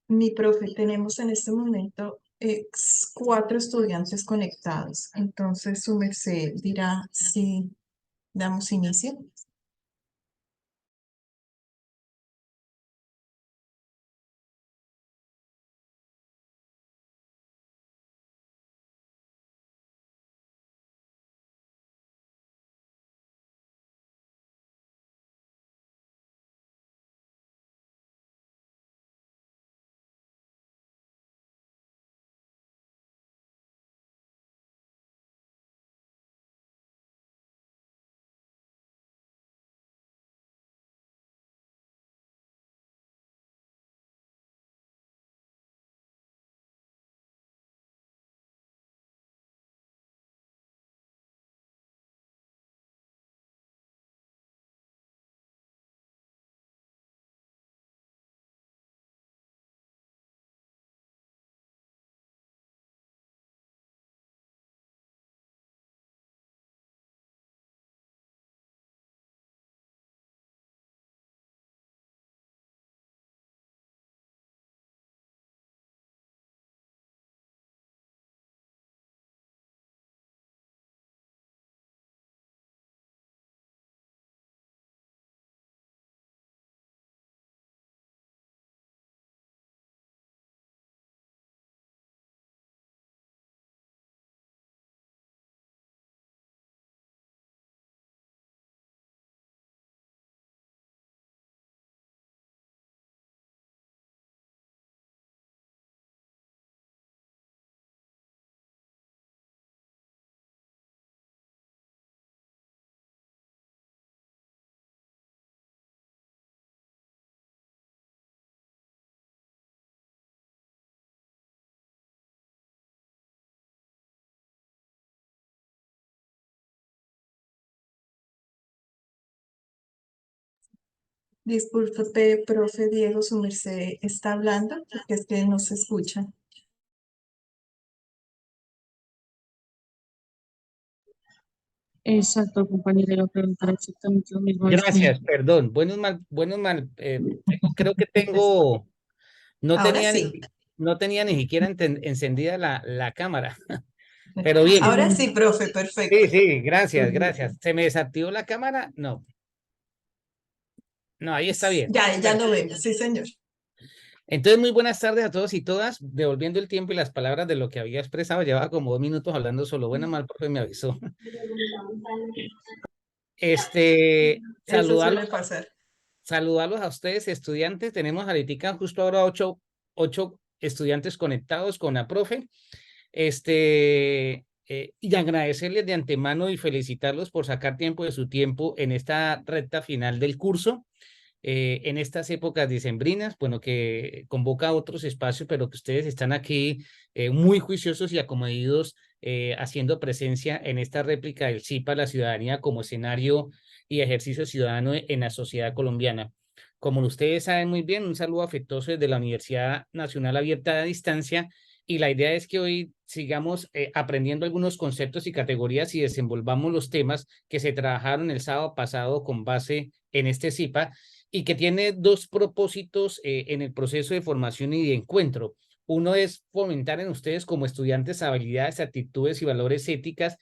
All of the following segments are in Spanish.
Mi profe, tenemos en este momento cuatro estudiantes conectados. Entonces, su merced dirá si damos inicio. Disculpe, profe Diego, su merced está hablando porque es que no se escucha. Exacto, compañero, iba a preguntar exactamente lo mismo. Gracias, perdón. Buenos mal. Creo que tengo, no Ahora tenía ni, sí, no tenía ni siquiera encendida la cámara, pero bien. ahora sí, profe, Sí, perfecto. sí, gracias. ¿Se me desactivó la cámara? No, no, ahí está bien. Ya Bueno, lo vemos, sí, señor. entonces muy buenas tardes a todos y todas. Devolviendo el tiempo y las palabras de lo que había expresado, llevaba como 2 minutos hablando solo. Buena mal, profe, me avisó. Eso Saludarlos, suele pasar. saludarlos a ustedes, estudiantes. Tenemos ahorita justo ahora ocho estudiantes conectados con la profe. Y agradecerles de antemano y felicitarlos por sacar tiempo de su tiempo en esta recta final del curso, en estas épocas decembrinas, bueno, que convoca a otros espacios, pero que ustedes están aquí muy juiciosos y acomedidos, haciendo presencia en esta réplica del CIPA, la ciudadanía como escenario y ejercicio ciudadano en la sociedad colombiana. Como ustedes saben muy bien, un saludo afectuoso desde la Universidad Nacional Abierta a Distancia, y la idea es que hoy sigamos aprendiendo algunos conceptos y categorías y desenvolvamos los temas que se trabajaron el sábado pasado con base en este CIPA, y que tiene dos propósitos en el proceso de formación y de encuentro. Uno es fomentar en ustedes como estudiantes habilidades, actitudes y valores éticas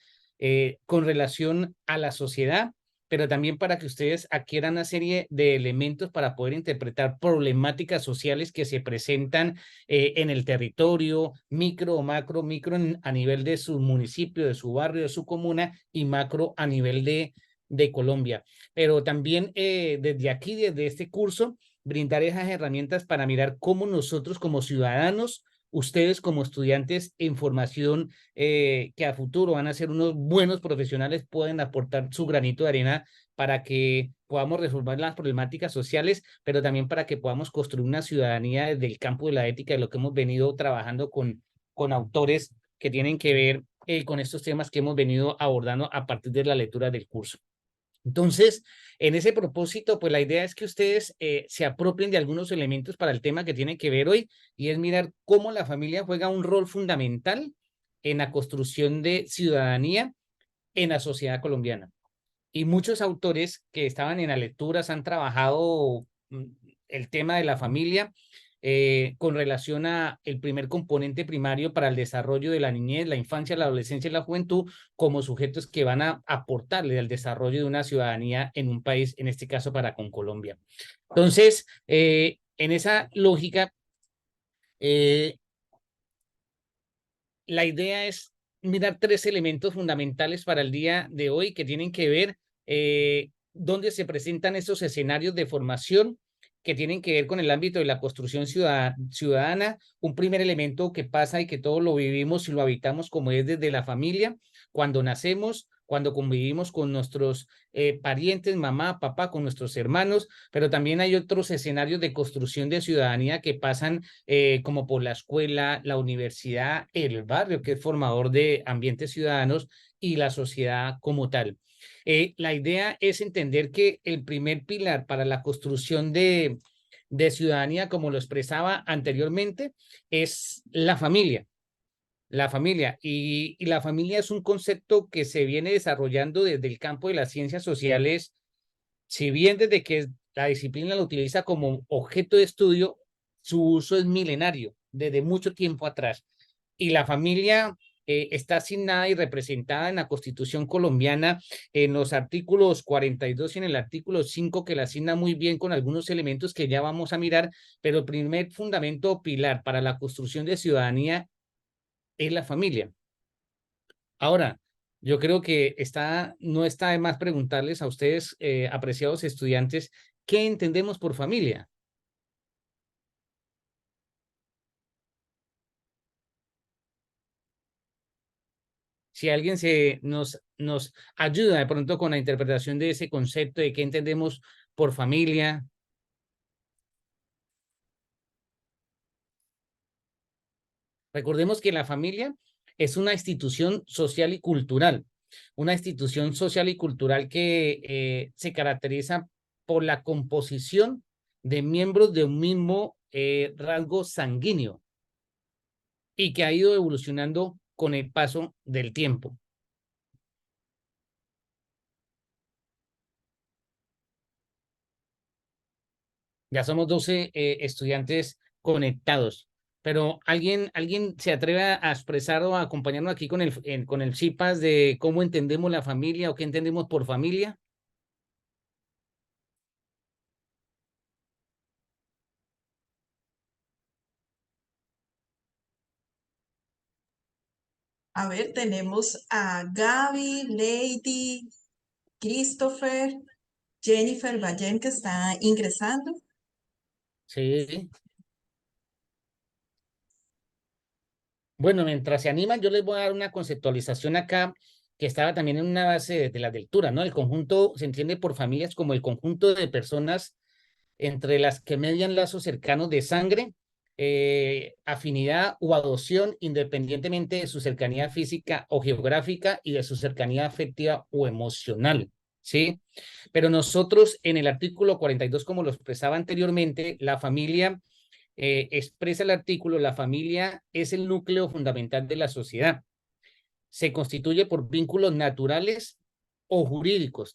con relación a la sociedad, pero también para que ustedes adquieran una serie de elementos para poder interpretar problemáticas sociales que se presentan en el territorio, micro o macro, a nivel de su municipio, de su barrio, de su comuna, y macro a nivel de Colombia. Pero también desde aquí, desde este curso, brindar esas herramientas para mirar cómo nosotros como ciudadanos, ustedes como estudiantes en formación, que a futuro van a ser unos buenos profesionales, pueden aportar su granito de arena para que podamos resolver las problemáticas sociales, pero también para que podamos construir una ciudadanía desde el campo de la ética, de lo que hemos venido trabajando con autores que tienen que ver con estos temas que hemos venido abordando a partir de la lectura del curso. Entonces, en ese propósito, pues la idea es que ustedes se apropien de algunos elementos para el tema que tiene que ver hoy, y es mirar cómo la familia juega un rol fundamental en la construcción de ciudadanía en la sociedad colombiana. Y muchos autores que estaban en las lecturas han trabajado el tema de la familia, con relación a el primer componente primario para el desarrollo de la niñez, la infancia, la adolescencia y la juventud como sujetos que van a aportarle al desarrollo de una ciudadanía en un país, en este caso para con Colombia. Entonces, en esa lógica, la idea es mirar tres elementos fundamentales para el día de hoy que tienen que ver dónde se presentan esos escenarios de formación que tienen que ver con el ámbito de la construcción ciudadana. Un primer elemento que pasa y que todos lo vivimos y lo habitamos como es desde la familia, cuando nacemos, cuando convivimos con nuestros parientes, mamá, papá, con nuestros hermanos, pero también hay otros escenarios de construcción de ciudadanía que pasan como por la escuela, la universidad, el barrio, que es formador de ambientes ciudadanos, y la sociedad como tal. La idea es entender que el primer pilar para la construcción de ciudadanía, como lo expresaba anteriormente, es la familia. La familia. Y la familia es un concepto que se viene desarrollando desde el campo de las ciencias sociales, si bien desde que la disciplina lo utiliza como objeto de estudio, su uso es milenario, desde mucho tiempo atrás. Y la familia está asignada y representada en la Constitución colombiana en los artículos 42 y en el artículo 5, que la asigna muy bien con algunos elementos que ya vamos a mirar, pero el primer fundamento o pilar para la construcción de ciudadanía es la familia. Ahora, yo creo que no está de más preguntarles a ustedes, apreciados estudiantes, ¿qué entendemos por familia? Si alguien nos ayuda de pronto con la interpretación de ese concepto de qué entendemos por familia. Recordemos que la familia es una institución social y cultural que se caracteriza por la composición de miembros de un mismo rasgo sanguíneo y que ha ido evolucionando con el paso del tiempo. Ya somos 12 estudiantes conectados, pero ¿alguien se atreve a expresar o a acompañarnos aquí con el CIPAS de cómo entendemos la familia o qué entendemos por familia? A ver, tenemos a Gaby, Lady, Christopher, Jennifer Ballén que está ingresando. Sí. Bueno, mientras se animan, yo les voy a dar una conceptualización acá que estaba también en una base de la lectura, ¿no? El conjunto se entiende por familias como el conjunto de personas entre las que median lazos cercanos de sangre, afinidad o adopción, independientemente de su cercanía física o geográfica y de su cercanía afectiva o emocional, ¿sí? Pero nosotros en el artículo 42, como lo expresaba anteriormente, la familia expresa el artículo, la familia es el núcleo fundamental de la sociedad. Se constituye por vínculos naturales o jurídicos,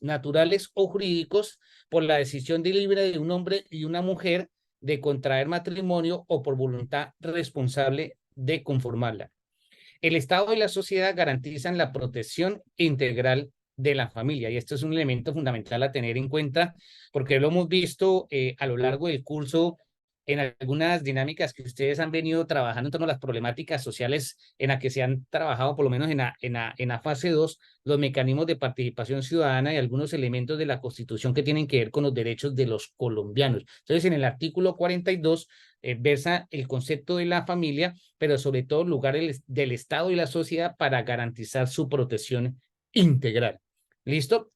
por la decisión libre de un hombre y una mujer de contraer matrimonio o por voluntad responsable de conformarla. El Estado y la sociedad garantizan la protección integral de la familia y esto es un elemento fundamental a tener en cuenta porque lo hemos visto a lo largo del curso en algunas dinámicas que ustedes han venido trabajando en torno a las problemáticas sociales en las que se han trabajado, por lo menos en la fase 2, los mecanismos de participación ciudadana y algunos elementos de la Constitución que tienen que ver con los derechos de los colombianos. Entonces, en el artículo 42 versa el concepto de la familia, pero sobre todo el lugar del Estado y la sociedad para garantizar su protección integral. ¿Listo?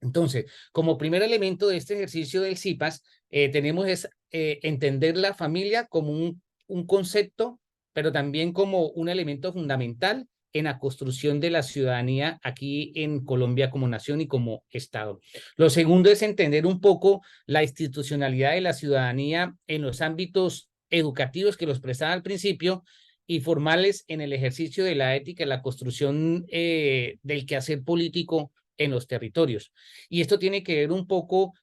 Entonces, como primer elemento de este ejercicio del CIPAS, tenemos es entender la familia como un concepto, pero también como un elemento fundamental en la construcción de la ciudadanía aquí en Colombia como nación y como Estado. Lo segundo es entender un poco la institucionalidad de la ciudadanía en los ámbitos educativos que lo expresaba al principio y formales en el ejercicio de la ética y la construcción del quehacer político en los territorios. Y esto tiene que ver un poco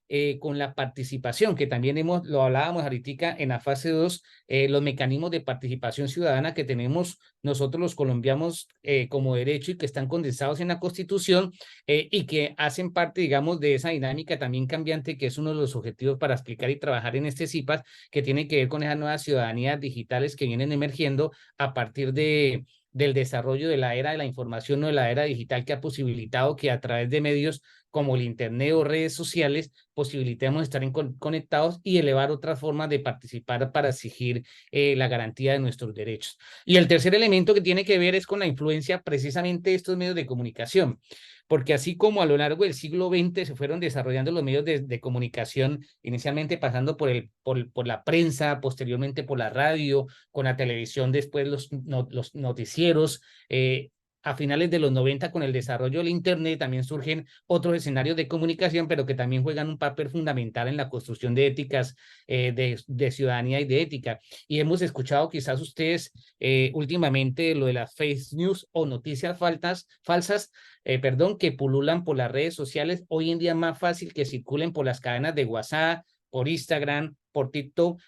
con la participación, que también lo hablábamos ahorita en la fase 2, los mecanismos de participación ciudadana que tenemos nosotros los colombianos como derecho y que están condensados en la Constitución y que hacen parte, digamos, de esa dinámica también cambiante, que es uno de los objetivos para explicar y trabajar en este CIPAS, que tiene que ver con esas nuevas ciudadanías digitales que vienen emergiendo a partir del desarrollo de la era de la información o de la era digital, que ha posibilitado que a través de medios como el Internet o redes sociales posibilitemos estar conectados y elevar otras formas de participar para exigir la garantía de nuestros derechos. Y el tercer elemento que tiene que ver es con la influencia precisamente de estos medios de comunicación, porque así como a lo largo del siglo XX se fueron desarrollando los medios de comunicación, inicialmente pasando por la prensa, posteriormente por la radio, con la televisión, después los noticieros, a finales de los 90 con el desarrollo del Internet también surgen otros escenarios de comunicación, pero que también juegan un papel fundamental en la construcción de éticas, de ciudadanía y de ética. Y hemos escuchado quizás ustedes últimamente lo de las fake news o noticias falsas, perdón, que pululan por las redes sociales. Hoy en día es más fácil que circulen por las cadenas de WhatsApp, por Instagram, por TikTok,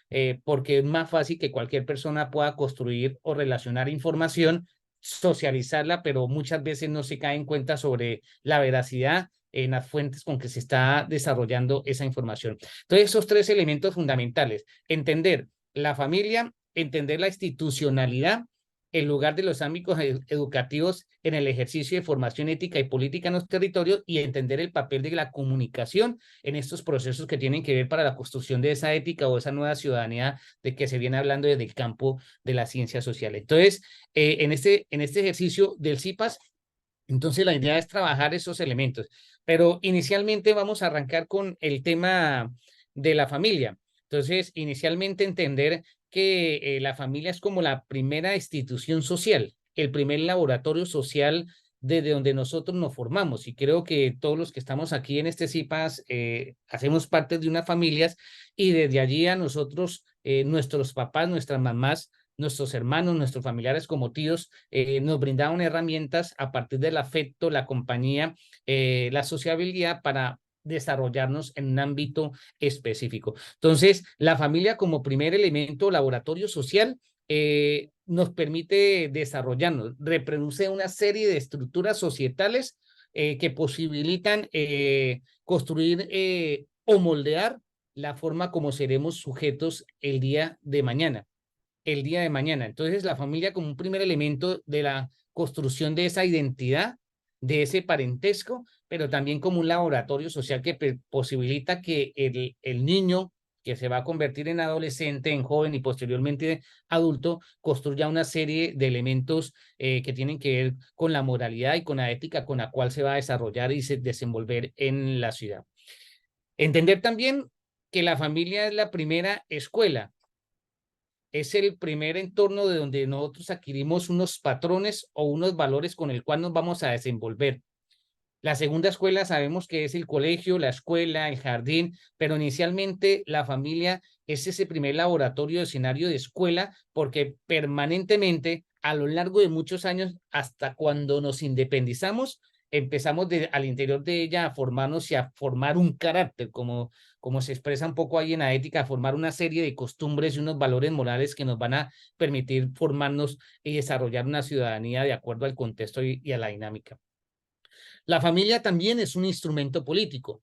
porque es más fácil que cualquier persona pueda construir o relacionar información, socializarla, pero muchas veces no se cae en cuenta sobre la veracidad en las fuentes con que se está desarrollando esa información. Entonces, esos tres elementos fundamentales: entender la familia, entender la institucionalidad, el lugar de los ámbitos educativos en el ejercicio de formación ética y política en los territorios, y entender el papel de la comunicación en estos procesos que tienen que ver para la construcción de esa ética o esa nueva ciudadanía de que se viene hablando desde el campo de las ciencias sociales. Entonces, en este ejercicio del CIPAS, entonces la idea es trabajar esos elementos, pero inicialmente vamos a arrancar con el tema de la familia. Entonces, inicialmente entender que la familia es como la primera institución social, el primer laboratorio social desde donde nosotros nos formamos. Y creo que todos los que estamos aquí en este CIPAS hacemos parte de unas familias, y desde allí a nosotros, nuestros papás, nuestras mamás, nuestros hermanos, nuestros familiares como tíos, nos brindaban herramientas a partir del afecto, la compañía, la sociabilidad para desarrollarnos en un ámbito específico. Entonces, la familia como primer elemento laboratorio social nos permite desarrollarnos, reproduce una serie de estructuras societales que posibilitan construir o moldear la forma como seremos sujetos el día de mañana. Entonces, la familia como un primer elemento de la construcción de esa identidad, de ese parentesco, pero también como un laboratorio social que posibilita que el niño que se va a convertir en adolescente, en joven y posteriormente adulto, construya una serie de elementos que tienen que ver con la moralidad y con la ética con la cual se va a desarrollar y se desenvolver en la ciudad. Entender también que la familia es la primera escuela, es el primer entorno de donde nosotros adquirimos unos patrones o unos valores con el cual nos vamos a desenvolver. La segunda escuela sabemos que es el colegio, la escuela, el jardín, pero inicialmente la familia es ese primer laboratorio, escenario de escuela, porque permanentemente a lo largo de muchos años, hasta cuando nos independizamos, empezamos al interior de ella a formarnos y a formar un carácter, como se expresa un poco ahí en la ética, a formar una serie de costumbres y unos valores morales que nos van a permitir formarnos y desarrollar una ciudadanía de acuerdo al contexto y a la dinámica. La familia también es un instrumento político,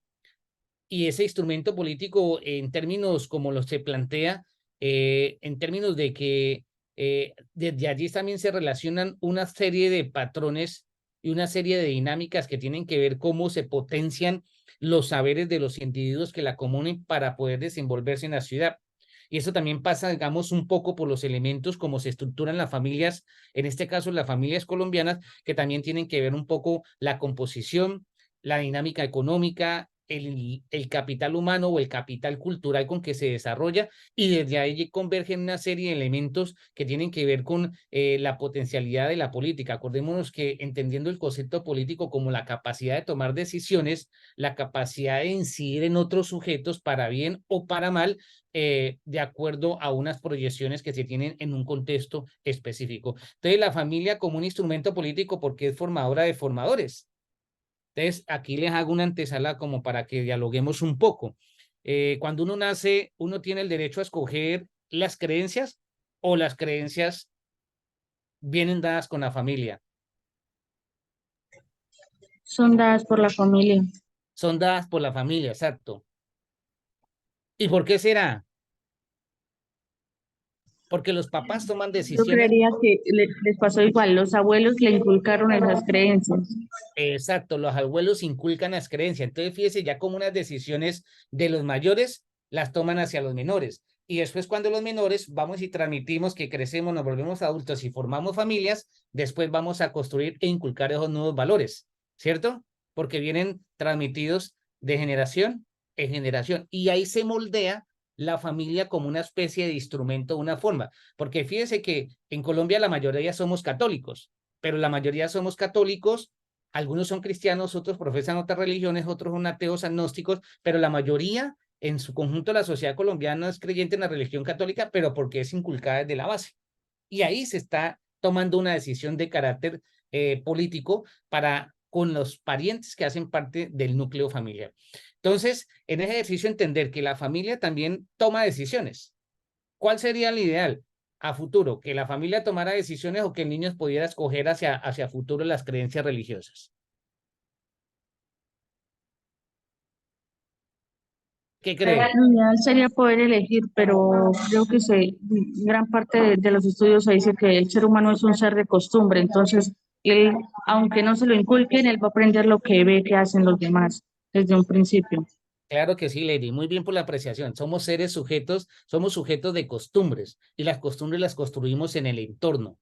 y ese instrumento político, en términos como lo se plantea, en términos de que desde allí también se relacionan una serie de patrones y una serie de dinámicas que tienen que ver cómo se potencian los saberes de los individuos que la componen para poder desenvolverse en la ciudad. Y eso también pasa, digamos, un poco por los elementos como se estructuran las familias, en este caso las familias colombianas, que también tienen que ver un poco la composición, la dinámica económica, el capital humano o el capital cultural con que se desarrolla, y desde ahí convergen una serie de elementos que tienen que ver con la potencialidad de la política. Acordémonos que entendiendo el concepto político como la capacidad de tomar decisiones, la capacidad de incidir en otros sujetos para bien o para mal, de acuerdo a unas proyecciones que se tienen en un contexto específico. Entonces, la familia como un instrumento político, porque es formadora de formadores. Entonces, aquí les hago una antesala como para que dialoguemos un poco. Cuando uno nace, uno tiene el derecho a escoger las creencias o las creencias vienen dadas con la familia. Son dadas por la familia. Son dadas por la familia, exacto. ¿Y por qué será? Porque los papás toman Yo decisiones. creería que les pasó igual. Los abuelos le inculcaron esas creencias. Exacto, los abuelos inculcan las creencias. Entonces, fíjese, ya como unas decisiones de los mayores las toman hacia los menores. Y después cuando los menores vamos y transmitimos que crecemos, nos volvemos adultos y formamos familias, después vamos a construir e inculcar esos nuevos valores, ¿cierto? Porque vienen transmitidos de generación en generación. Y ahí se moldea la familia como una especie de instrumento, una forma. Porque fíjese que en Colombia la mayoría somos católicos, pero la mayoría somos católicos, algunos son cristianos, otros profesan otras religiones, otros son ateos, agnósticos, pero la mayoría, en su conjunto, la sociedad colombiana es creyente en la religión católica, pero porque es inculcada desde la base. Y ahí se está tomando una decisión de carácter político para con los parientes que hacen parte del núcleo familiar. Entonces, en ese ejercicio entender que la familia también toma decisiones. ¿Cuál sería el ideal a futuro? ¿Que la familia tomara decisiones o que el niño pudiera escoger hacia futuro las creencias religiosas? ¿Qué cree? Lo ideal sería poder elegir, pero creo que gran parte de los estudios se dice que el ser humano es un ser de costumbre, entonces él, aunque no se lo inculquen, él va a aprender lo que ve que hacen los demás desde un principio. Claro que sí, Lady. Muy bien por la apreciación. Somos seres sujetos, somos sujetos de costumbres y las costumbres las construimos en el entorno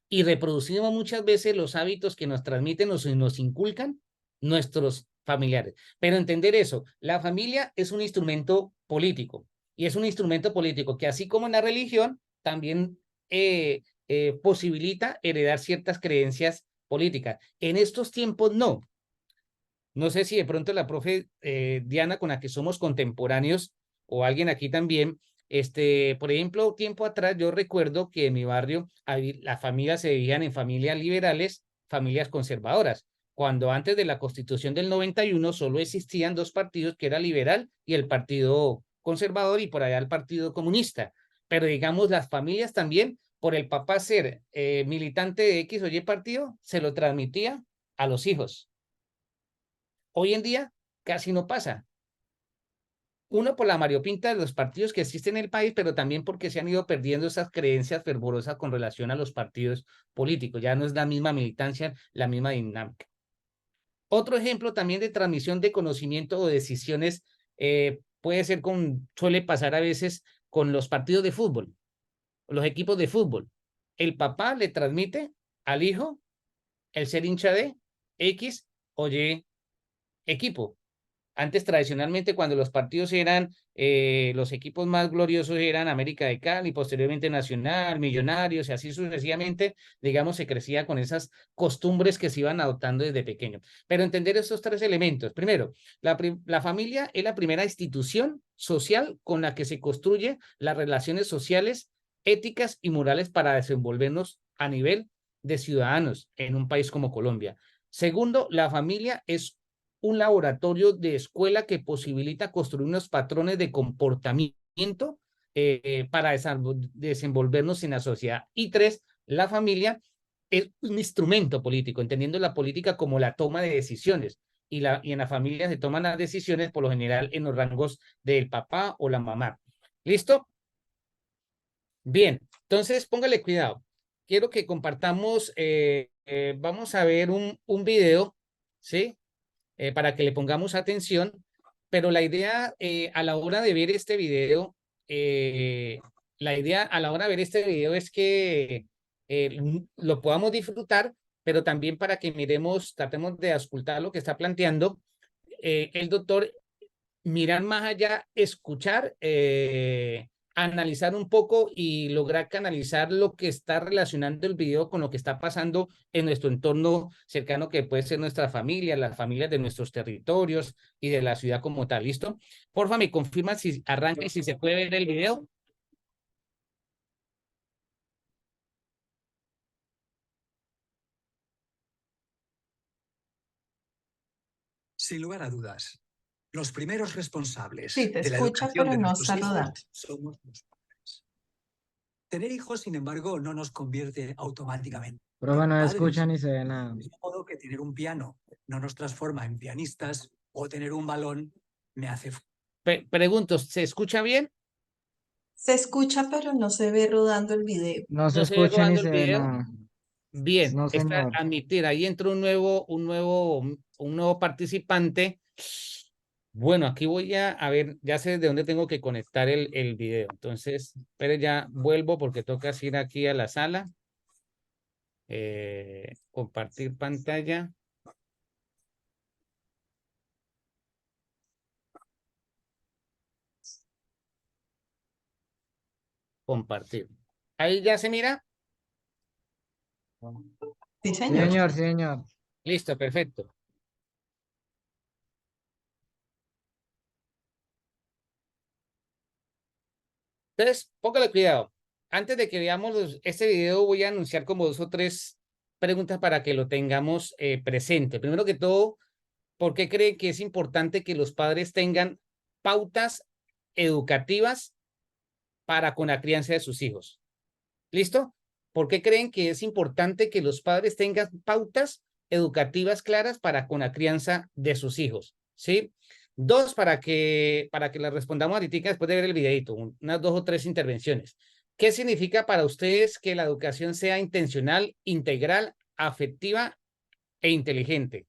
y reproducimos muchas veces los hábitos que nos transmiten o nos inculcan nuestros familiares. Pero entender eso, la familia es un instrumento político y es un instrumento político que así como en la religión también posibilita heredar ciertas creencias políticas. En estos tiempos no. No sé si de pronto la profe Diana, con la que somos contemporáneos, o alguien aquí también, por ejemplo, tiempo atrás yo recuerdo que en mi barrio las familias se dividían en familias liberales, familias conservadoras, cuando antes de la Constitución del 91 solo existían dos partidos, que era liberal y el Partido Conservador, y por allá el Partido Comunista. Pero digamos, las familias también, por el papá ser militante de X o Y partido, se lo transmitía a los hijos. Hoy en día casi no pasa. Uno, por la variopinta de los partidos que existen en el país, pero también porque se han ido perdiendo esas creencias fervorosas con relación a los partidos políticos. Ya no es la misma militancia, la misma dinámica. Otro ejemplo también de transmisión de conocimiento o decisiones puede ser suele pasar a veces con los partidos de fútbol, los equipos de fútbol. El papá le transmite al hijo el ser hincha de X o Y equipo. Antes, tradicionalmente, cuando los partidos eran, los equipos más gloriosos eran América de Cali, posteriormente Nacional, Millonarios, y así sucesivamente, digamos, se crecía con esas costumbres que se iban adoptando desde pequeño. Pero entender estos tres elementos. Primero, la familia es la primera institución social con la que se construyen las relaciones sociales, éticas y morales para desenvolvernos a nivel de ciudadanos en un país como Colombia. Segundo, la familia es un laboratorio de escuela que posibilita construir unos patrones de comportamiento para desenvolvernos en la sociedad. Y tres, la familia es un instrumento político, entendiendo la política como la toma de decisiones. Y en la familia se toman las decisiones por lo general en los rangos del papá o la mamá. ¿Listo? Bien, entonces póngale cuidado. Quiero que compartamos, vamos a ver un video, ¿sí? Para que le pongamos atención, pero la idea a la hora de ver este video, eh, la idea a la hora de ver este video es que lo podamos disfrutar, pero también para que miremos, tratemos de auscultar lo que está planteando el doctor, mirar más allá, escuchar, analizar un poco y lograr canalizar lo que está relacionando el video con lo que está pasando en nuestro entorno cercano, que puede ser nuestra familia, las familias de nuestros territorios y de la ciudad como tal. ¿Listo? Porfa, me confirma si arranca y si se puede ver el video. Sin lugar a dudas, los primeros responsables Sí, te de la escucha, educación pero de no nuestros está hijos rodando. somos los padres. Tener hijos, sin embargo, no nos convierte automáticamente Profe, en no padres. escucha ni se ve nada. Del mismo modo que tener un piano no nos transforma en pianistas o tener un balón me hace. Pregunto, ¿se escucha bien? Se escucha, pero no se ve rodando el video. No se ¿No se ve escucha ni rodando el se ve video? nada. Bien, No, está señor. admitir, ahí entra un nuevo participante. Bueno, aquí voy a ver, ya sé de dónde tengo que conectar el video. Entonces, pero ya vuelvo porque toca ir aquí a la sala. Compartir pantalla. Compartir. Ahí ya se mira. Sí, Sí, señor. señor, sí, señor. Listo, perfecto. Entonces, póngale cuidado. Antes de que veamos este video, voy a anunciar como 2 o 3 preguntas para que lo tengamos presente. Primero que todo, ¿por qué cree que es importante que los padres tengan pautas educativas para con la crianza de sus hijos? ¿Listo? ¿Por qué creen que es importante que los padres tengan pautas educativas claras para con la crianza de sus hijos? ¿Sí? 2, para que la respondamos ahorita después de ver el videito, unas 2 o 3 intervenciones. ¿Qué significa para ustedes que la educación sea intencional, integral, afectiva e inteligente?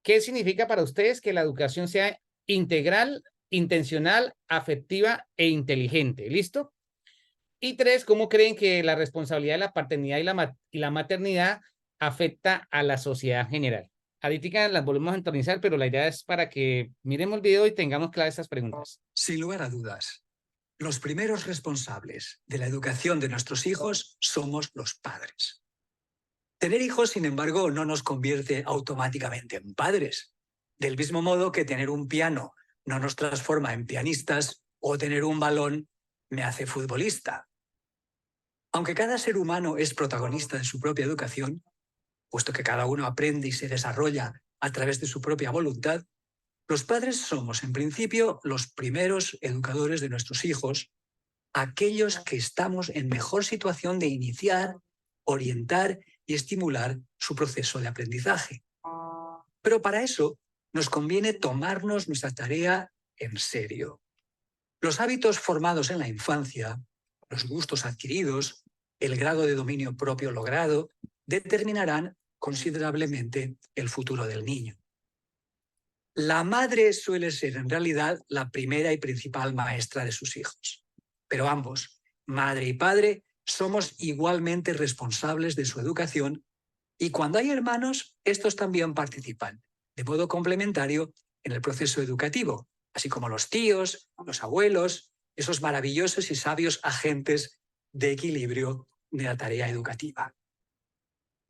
¿Qué significa para ustedes que la educación sea integral, intencional, afectiva e inteligente? ¿Listo? Y 3, ¿cómo creen que la responsabilidad de la paternidad y la maternidad afecta a la sociedad en general? Ahorita las volvemos a entonizar, pero la idea es para que miremos el video y tengamos claras estas preguntas. Sin lugar a dudas, los primeros responsables de la educación de nuestros hijos somos los padres. Tener hijos, sin embargo, no nos convierte automáticamente en padres. Del mismo modo que tener un piano no nos transforma en pianistas o tener un balón me hace futbolista. Aunque cada ser humano es protagonista de su propia educación, puesto que cada uno aprende y se desarrolla a través de su propia voluntad, los padres somos, en principio, los primeros educadores de nuestros hijos, aquellos que estamos en mejor situación de iniciar, orientar y estimular su proceso de aprendizaje. Pero para eso nos conviene tomarnos nuestra tarea en serio. Los hábitos formados en la infancia, los gustos adquiridos, el grado de dominio propio logrado, determinarán considerablemente el futuro del niño. La madre suele ser en realidad la primera y principal maestra de sus hijos, pero ambos, madre y padre, somos igualmente responsables de su educación y cuando hay hermanos, estos también participan, de modo complementario, en el proceso educativo, así como los tíos, los abuelos, esos maravillosos y sabios agentes de equilibrio de la tarea educativa.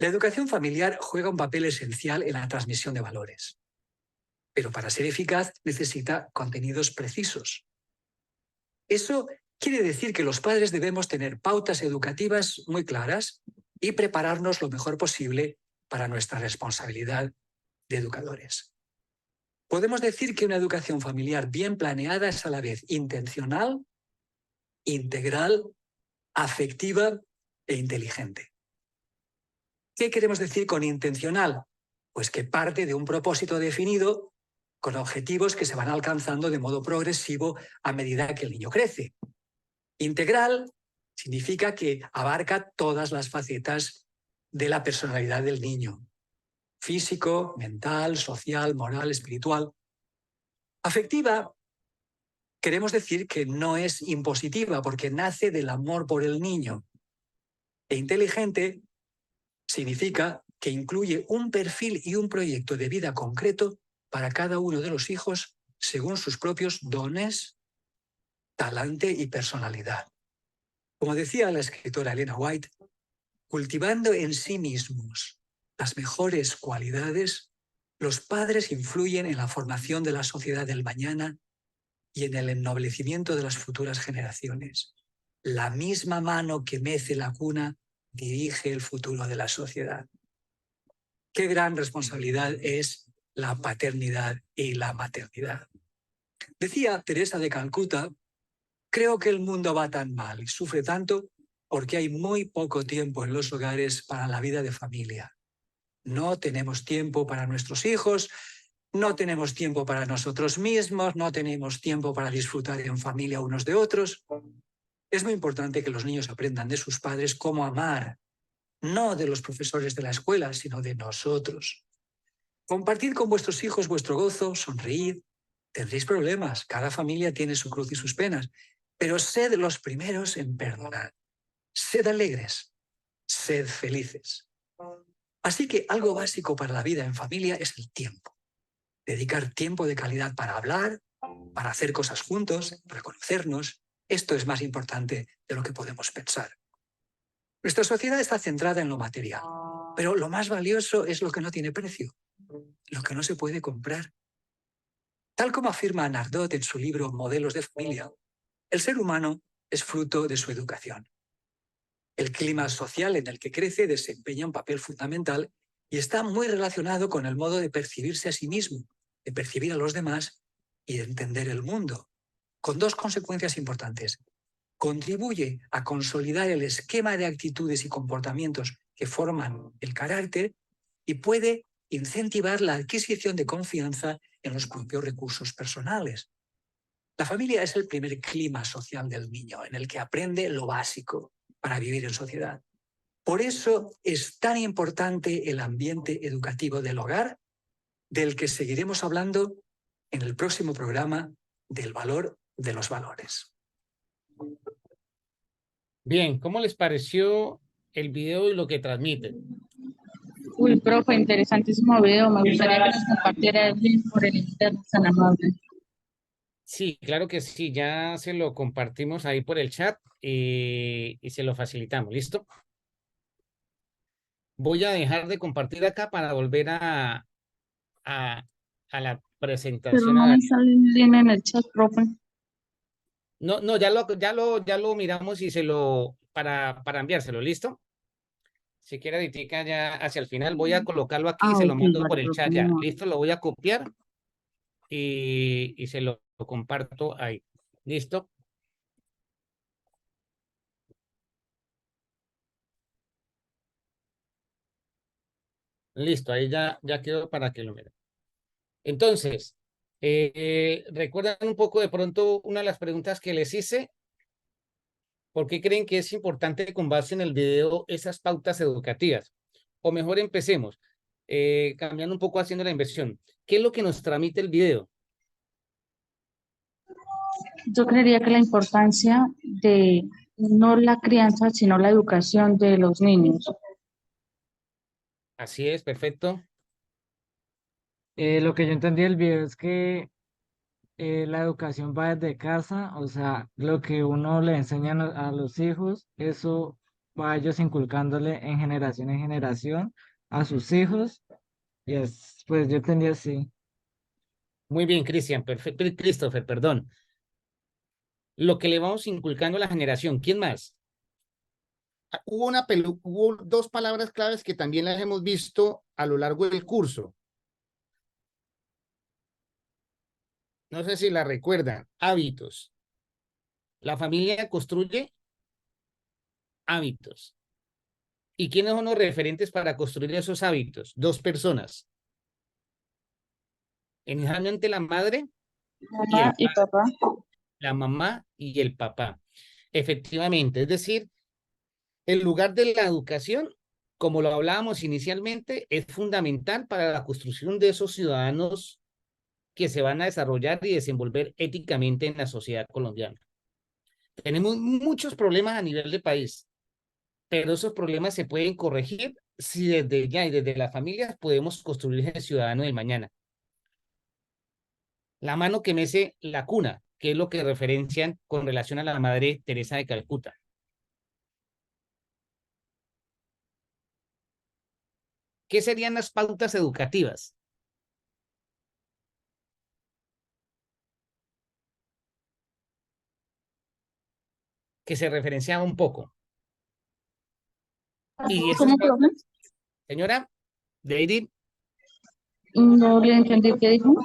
La educación familiar juega un papel esencial en la transmisión de valores, pero para ser eficaz necesita contenidos precisos. Eso quiere decir que los padres debemos tener pautas educativas muy claras y prepararnos lo mejor posible para nuestra responsabilidad de educadores. Podemos decir que una educación familiar bien planeada es a la vez intencional, integral, afectiva e inteligente. ¿Qué queremos decir con intencional? Pues que parte de un propósito definido con objetivos que se van alcanzando de modo progresivo a medida que el niño crece. Integral significa que abarca todas las facetas de la personalidad del niño: físico, mental, social, moral, espiritual. Afectiva, queremos decir que no es impositiva porque nace del amor por el niño. E inteligente significa que incluye un perfil y un proyecto de vida concreto para cada uno de los hijos según sus propios dones, talante y personalidad. Como decía la escritora Elena White, cultivando en sí mismos las mejores cualidades, los padres influyen en la formación de la sociedad del mañana y en el ennoblecimiento de las futuras generaciones. La misma mano que mece la cuna dirige el futuro de la sociedad. Qué gran responsabilidad es la paternidad y la maternidad. Decía Teresa de Calcuta, creo que el mundo va tan mal y sufre tanto porque hay muy poco tiempo en los hogares para la vida de familia. No tenemos tiempo para nuestros hijos, no tenemos tiempo para nosotros mismos, no tenemos tiempo para disfrutar en familia unos de otros. Es muy importante que los niños aprendan de sus padres cómo amar, no de los profesores de la escuela, sino de nosotros. Compartid con vuestros hijos vuestro gozo, sonreíd. Tendréis problemas, cada familia tiene su cruz y sus penas, pero sed los primeros en perdonar. Sed alegres, sed felices. Así que algo básico para la vida en familia es el tiempo. Dedicar tiempo de calidad para hablar, para hacer cosas juntos, para conocernos. Esto es más importante de lo que podemos pensar. Nuestra sociedad está centrada en lo material, pero lo más valioso es lo que no tiene precio, lo que no se puede comprar. Tal como afirma Nardot en su libro Modelos de familia, el ser humano es fruto de su educación. El clima social en el que crece desempeña un papel fundamental y está muy relacionado con el modo de percibirse a sí mismo, de percibir a los demás y de entender el mundo, con dos consecuencias importantes. Contribuye a consolidar el esquema de actitudes y comportamientos que forman el carácter y puede incentivar la adquisición de confianza en los propios recursos personales. La familia es el primer clima social del niño, en el que aprende lo básico para vivir en sociedad. Por eso es tan importante el ambiente educativo del hogar, del que seguiremos hablando en el próximo programa del valor de los valores. Bien, ¿cómo les pareció el video y lo que transmite? Uy, profe, interesantísimo video. Me gustaría que nos compartiera el link por el interno, tan amable. Sí, claro que sí, ya se lo compartimos ahí por el chat y se lo facilitamos, ¿listo? Voy a dejar de compartir acá para volver a, a la Pero presentación. no me sale el link en el chat, profe. No, no, ya lo miramos y para enviárselo, ¿listo? Si quiere ahorita ya hacia el final, voy a colocarlo aquí y se lo Ok, mando vale, por el profe, chat muy ya. amable. ¿Listo? Lo voy a copiar y se lo comparto ahí. ¿Listo? Listo, ahí ya quedó para que lo miren. Entonces, ¿recuerdan un poco de pronto una de las preguntas que les hice? ¿Por qué creen que es importante con base en el video esas pautas educativas? O mejor empecemos, cambiando un poco haciendo la inversión. ¿Qué es lo que nos transmite el video? Yo creería que la importancia de no la crianza, sino la educación de los niños. Así es, perfecto. Lo que yo entendí del video es que la educación va desde casa, o sea, lo que uno le enseña a los hijos, eso va ellos inculcándole en generación a sus hijos, y es, pues yo entendí así. Muy bien, Cristian, perfecto, Christopher, perdón. Lo que le vamos inculcando a la generación. ¿Quién más? Hubo dos palabras claves que también las hemos visto a lo largo del curso. No sé si la recuerdan. Hábitos. La familia construye hábitos. ¿Y quiénes son los referentes para construir esos hábitos? Dos personas. Inicialmente la madre y Mamá el y padre, papá. la mamá y el papá. Efectivamente, es decir, el lugar de la educación, como lo hablábamos inicialmente, es fundamental para la construcción de esos ciudadanos que se van a desarrollar y desenvolver éticamente en la sociedad colombiana. Tenemos muchos problemas a nivel de país, pero esos problemas se pueden corregir si desde ya y desde las familias podemos construir el ciudadano del mañana. La mano que mece la cuna, que es lo que referencian con relación a la madre Teresa de Calcuta. ¿Qué serían las pautas educativas? Que se referenciaba un poco. Y esas ¿Cómo, pautas, profe? señora Lady, No le entendí qué dijo.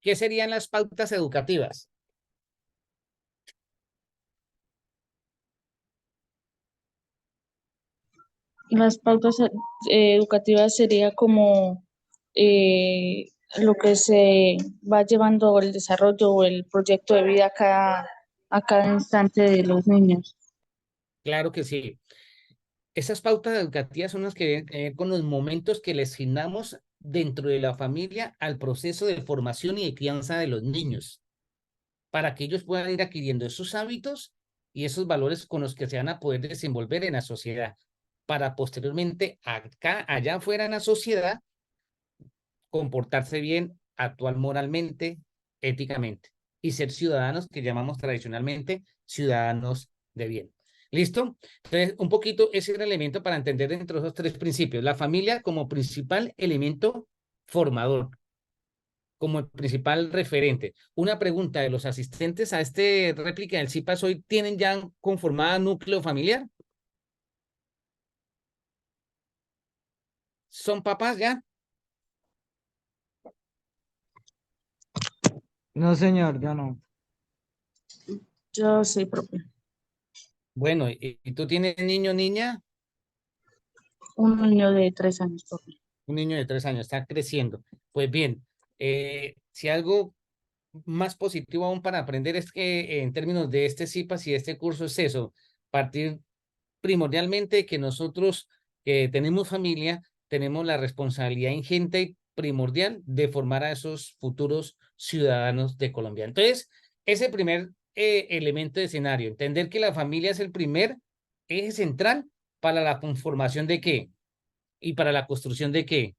¿Qué serían las pautas educativas? Las pautas educativas sería como eh, lo que se va llevando el desarrollo o el proyecto de vida a cada instante de los niños. Claro que sí. Esas pautas educativas son las que ven con los momentos que les asignamos dentro de la familia al proceso de formación y de crianza de los niños, para que ellos puedan ir adquiriendo esos hábitos y esos valores con los que se van a poder desenvolver en la sociedad, para posteriormente acá, allá afuera en la sociedad, comportarse bien, actuar moralmente, éticamente y ser ciudadanos que llamamos tradicionalmente ciudadanos de bien. ¿Listo? Entonces, un poquito ese era el elemento para entender dentro de esos tres principios. La familia como principal elemento formador, como el principal referente. Una pregunta de los asistentes a este réplica del CIPAS hoy, ¿tienen ya conformada núcleo familiar? ¿Son papás ya? No, señor, yo no. Yo soy propia. Bueno, y tú tienes niño o niña? Un niño de 3 años, propia. Un niño de 3 años, está creciendo. Pues bien, si algo más positivo aún para aprender es que en términos de este CIPAS y de este curso es eso, partir primordialmente de que nosotros que tenemos familia, tenemos la responsabilidad ingente y primordial de formar a esos futuros ciudadanos de Colombia. Entonces, ese primer elemento de escenario, entender que la familia es el primer eje central para la conformación de qué y para la construcción de qué,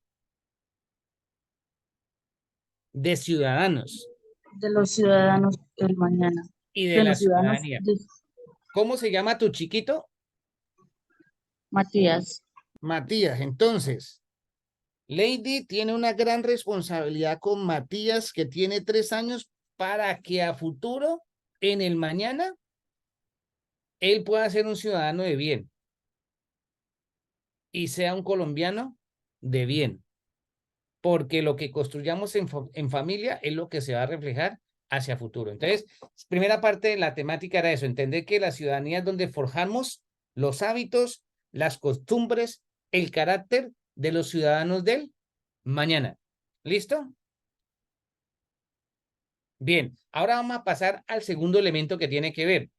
de ciudadanos De los ciudadanos del mañana. y de De la los ciudadanos ciudadanía. de ¿Cómo se llama tu chiquito? Matías. Matías. Entonces, Lady tiene una gran responsabilidad con Matías, que tiene 3 años, para que a futuro, en el mañana, él pueda ser un ciudadano de bien y sea un colombiano de bien, porque lo que construyamos en familia es lo que se va a reflejar hacia futuro. Entonces, primera parte de la temática era eso, entender que la ciudadanía es donde forjamos los hábitos, las costumbres, el carácter de los ciudadanos del mañana. ¿Listo? Bien, ahora vamos a pasar al segundo elemento que tiene que ver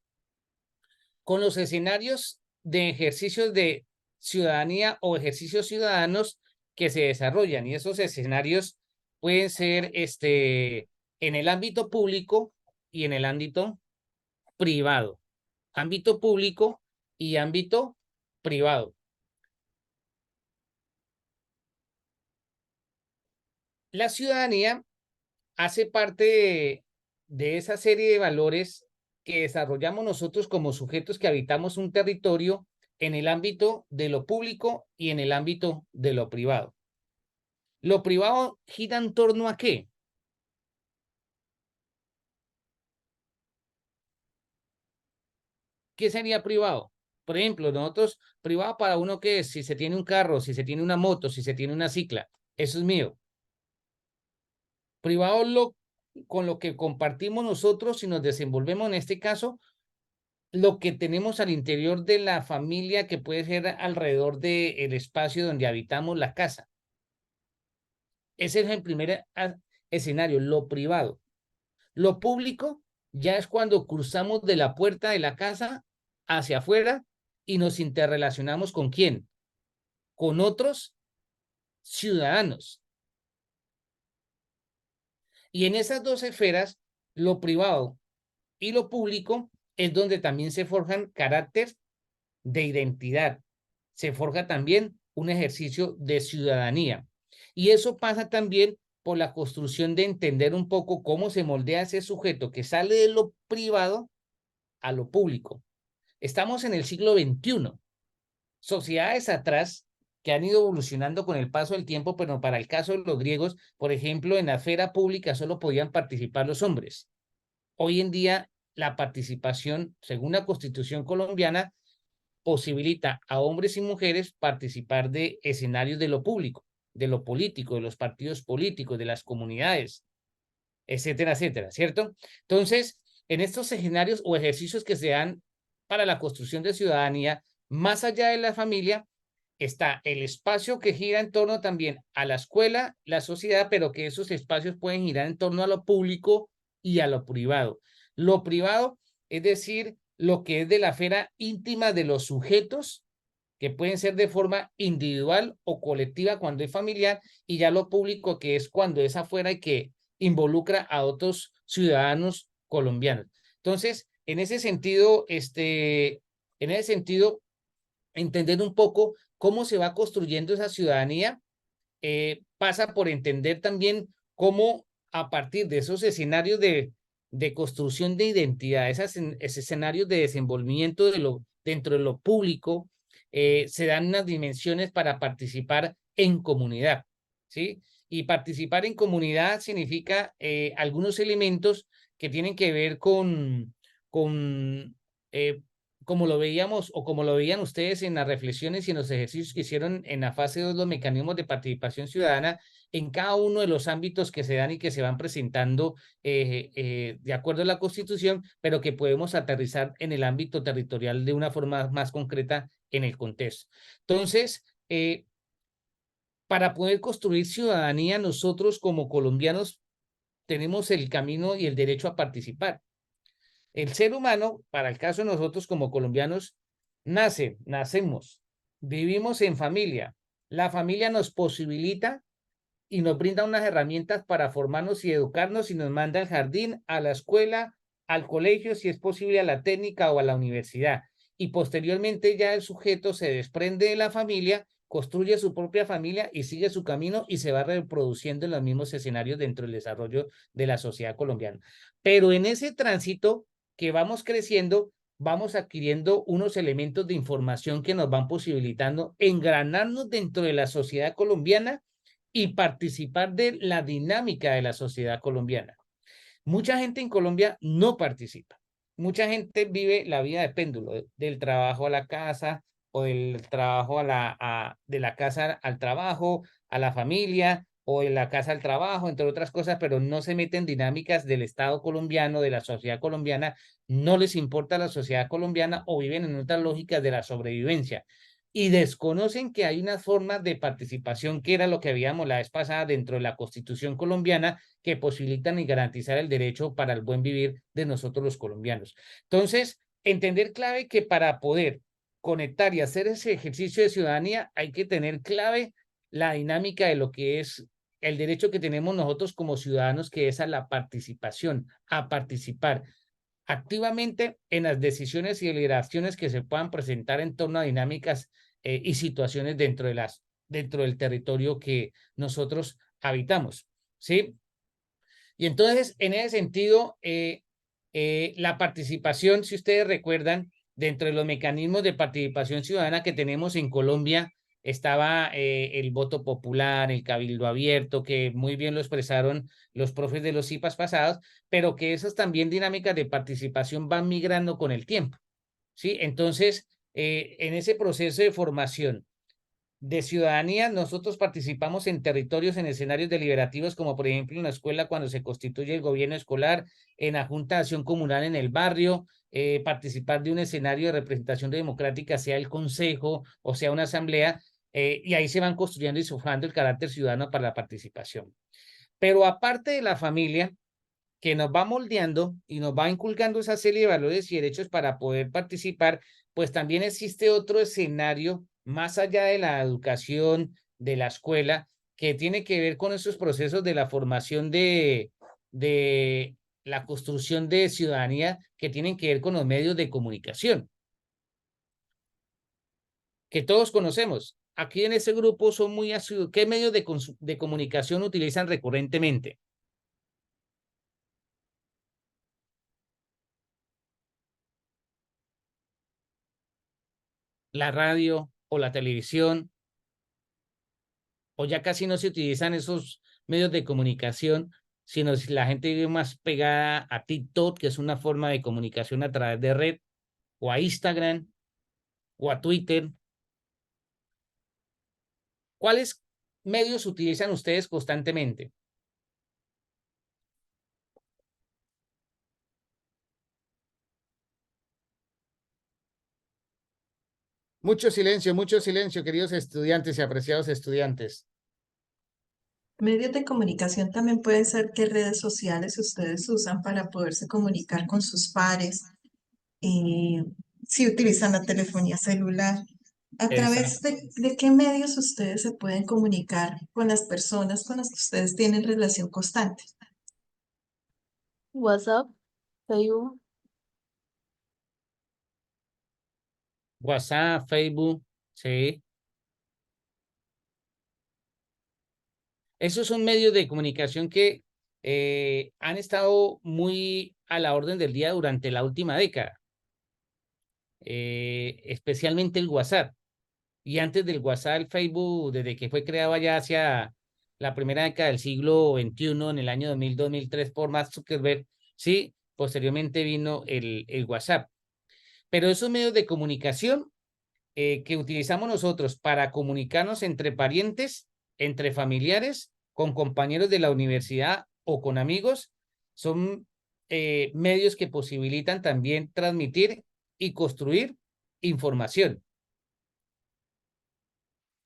con los escenarios de ejercicios de ciudadanía o ejercicios ciudadanos que se desarrollan. Y esos escenarios pueden ser en el ámbito público y en el ámbito privado. Ámbito público y ámbito privado. La ciudadanía hace parte de esa serie de valores que desarrollamos nosotros como sujetos que habitamos un territorio en el ámbito de lo público y en el ámbito de lo privado. ¿Lo privado gira en torno a qué? ¿Qué sería privado? Por ejemplo, nosotros, privado para uno, ¿qué es? Si se tiene un carro, si se tiene una moto, si se tiene una cicla, eso es mío. Privado con lo que compartimos nosotros y nos desenvolvemos en este caso, lo que tenemos al interior de la familia, que puede ser alrededor del espacio donde habitamos la casa. Ese es el primer escenario, lo privado. Lo público ya es cuando cruzamos de la puerta de la casa hacia afuera y nos interrelacionamos ¿con quién? Con otros ciudadanos. Y en esas dos esferas, lo privado y lo público, es donde también se forjan carácter de identidad. Se forja también un ejercicio de ciudadanía. Y eso pasa también por la construcción de entender un poco cómo se moldea ese sujeto que sale de lo privado a lo público. Estamos en el siglo XXI. Sociedades atrás que han ido evolucionando con el paso del tiempo, pero para el caso de los griegos, por ejemplo, en la esfera pública solo podían participar los hombres. Hoy en día, la participación, según la Constitución colombiana, posibilita a hombres y mujeres participar de escenarios de lo público. de lo político, de los partidos políticos, de las comunidades, etcétera, etcétera, ¿cierto? Entonces, en estos escenarios o ejercicios que se dan para la construcción de ciudadanía, más allá de la familia, está el espacio que gira en torno también a la escuela, la sociedad, pero que esos espacios pueden girar en torno a lo público y a lo privado. Lo privado, es decir, lo que es de la esfera íntima de los sujetos, que pueden ser de forma individual o colectiva cuando es familiar, y ya lo público, que es cuando es afuera y que involucra a otros ciudadanos colombianos. Entonces, en ese sentido, entender un poco cómo se va construyendo esa ciudadanía pasa por entender también cómo a partir de esos escenarios de construcción de identidad, esos escenarios de desenvolvimiento dentro de lo público, se dan unas dimensiones para participar en comunidad, ¿sí? Y participar en comunidad significa algunos elementos que tienen que ver con como lo veíamos o como lo veían ustedes en las reflexiones y en los ejercicios que hicieron en la fase 2, los mecanismos de participación ciudadana, en cada uno de los ámbitos que se dan y que se van presentando de acuerdo a la Constitución, pero que podemos aterrizar en el ámbito territorial de una forma más concreta en el contexto. Entonces, para poder construir ciudadanía, nosotros como colombianos tenemos el camino y el derecho a participar. El ser humano, para el caso de nosotros como colombianos, nacemos, vivimos en familia. La familia nos posibilita y nos brinda unas herramientas para formarnos y educarnos y nos manda al jardín, a la escuela, al colegio, si es posible, a la técnica o a la universidad. Y posteriormente ya el sujeto se desprende de la familia, construye su propia familia y sigue su camino y se va reproduciendo en los mismos escenarios dentro del desarrollo de la sociedad colombiana. Pero en ese tránsito que vamos creciendo, vamos adquiriendo unos elementos de información que nos van posibilitando engranarnos dentro de la sociedad colombiana y participar de la dinámica de la sociedad colombiana. Mucha gente en Colombia no participa. Mucha gente vive la vida de péndulo, del trabajo a la casa o del trabajo de la casa al trabajo, a la familia o de la casa al trabajo, entre otras cosas, pero no se meten en dinámicas del Estado colombiano, de la sociedad colombiana, no les importa la sociedad colombiana o viven en otras lógicas de la sobrevivencia y desconocen que hay una forma de participación que era lo que habíamos la vez pasada dentro de la Constitución colombiana que posibilitan y garantizar el derecho para el buen vivir de nosotros los colombianos. Entonces, entender clave que para poder conectar y hacer ese ejercicio de ciudadanía hay que tener clave la dinámica de lo que es el derecho que tenemos nosotros como ciudadanos, que es a la participación, a participar activamente en las decisiones y deliberaciones que se puedan presentar en torno a dinámicas y situaciones dentro del territorio que nosotros habitamos, ¿sí? Y entonces, en ese sentido, la participación, si ustedes recuerdan, dentro de los mecanismos de participación ciudadana que tenemos en Colombia, estaba el voto popular, el cabildo abierto, que muy bien lo expresaron los profes de los CIPAS pasados, pero que esas también dinámicas de participación van migrando con el tiempo, ¿sí? Entonces, en ese proceso de formación de ciudadanía, nosotros participamos en territorios, en escenarios deliberativos, como por ejemplo en la escuela cuando se constituye el gobierno escolar, en la Junta de Acción Comunal en el barrio, participar de un escenario de representación democrática, sea el consejo o sea una asamblea, y ahí se van construyendo y sofrando el carácter ciudadano para la participación. Pero aparte de la familia, que nos va moldeando y nos va inculcando esa serie de valores y derechos para poder participar, pues también existe otro escenario más allá de la educación, de la escuela, que tiene que ver con esos procesos de la formación de la construcción de ciudadanía que tienen que ver con los medios de comunicación, que todos conocemos. Aquí en ese grupo son muy asiduos. ¿Qué medios de comunicación utilizan recurrentemente? La radio o la televisión, o ya casi no se utilizan esos medios de comunicación, sino si la gente vive más pegada a TikTok, que es una forma de comunicación a través de red, o a Instagram, o a Twitter. ¿Cuáles medios utilizan ustedes constantemente? mucho silencio, queridos estudiantes y apreciados estudiantes. Medios de comunicación también pueden ser qué redes sociales ustedes usan para poderse comunicar con sus pares, eh, si utilizan la telefonía celular. ¿A través Exacto. de qué medios ustedes se pueden comunicar con las personas con las que ustedes tienen relación constante? WhatsApp, Facebook. WhatsApp, Facebook, sí. Esos son medios de comunicación que han estado muy a la orden del día durante la última década, especialmente el WhatsApp. Y antes del WhatsApp, el Facebook, desde que fue creado ya hacia la primera década del siglo XXI, en el año 2000-2003, por Mark Zuckerberg, sí, posteriormente vino el WhatsApp. Pero esos medios de comunicación que utilizamos nosotros para comunicarnos entre parientes, entre familiares, con compañeros de la universidad o con amigos, son medios que posibilitan también transmitir y construir información.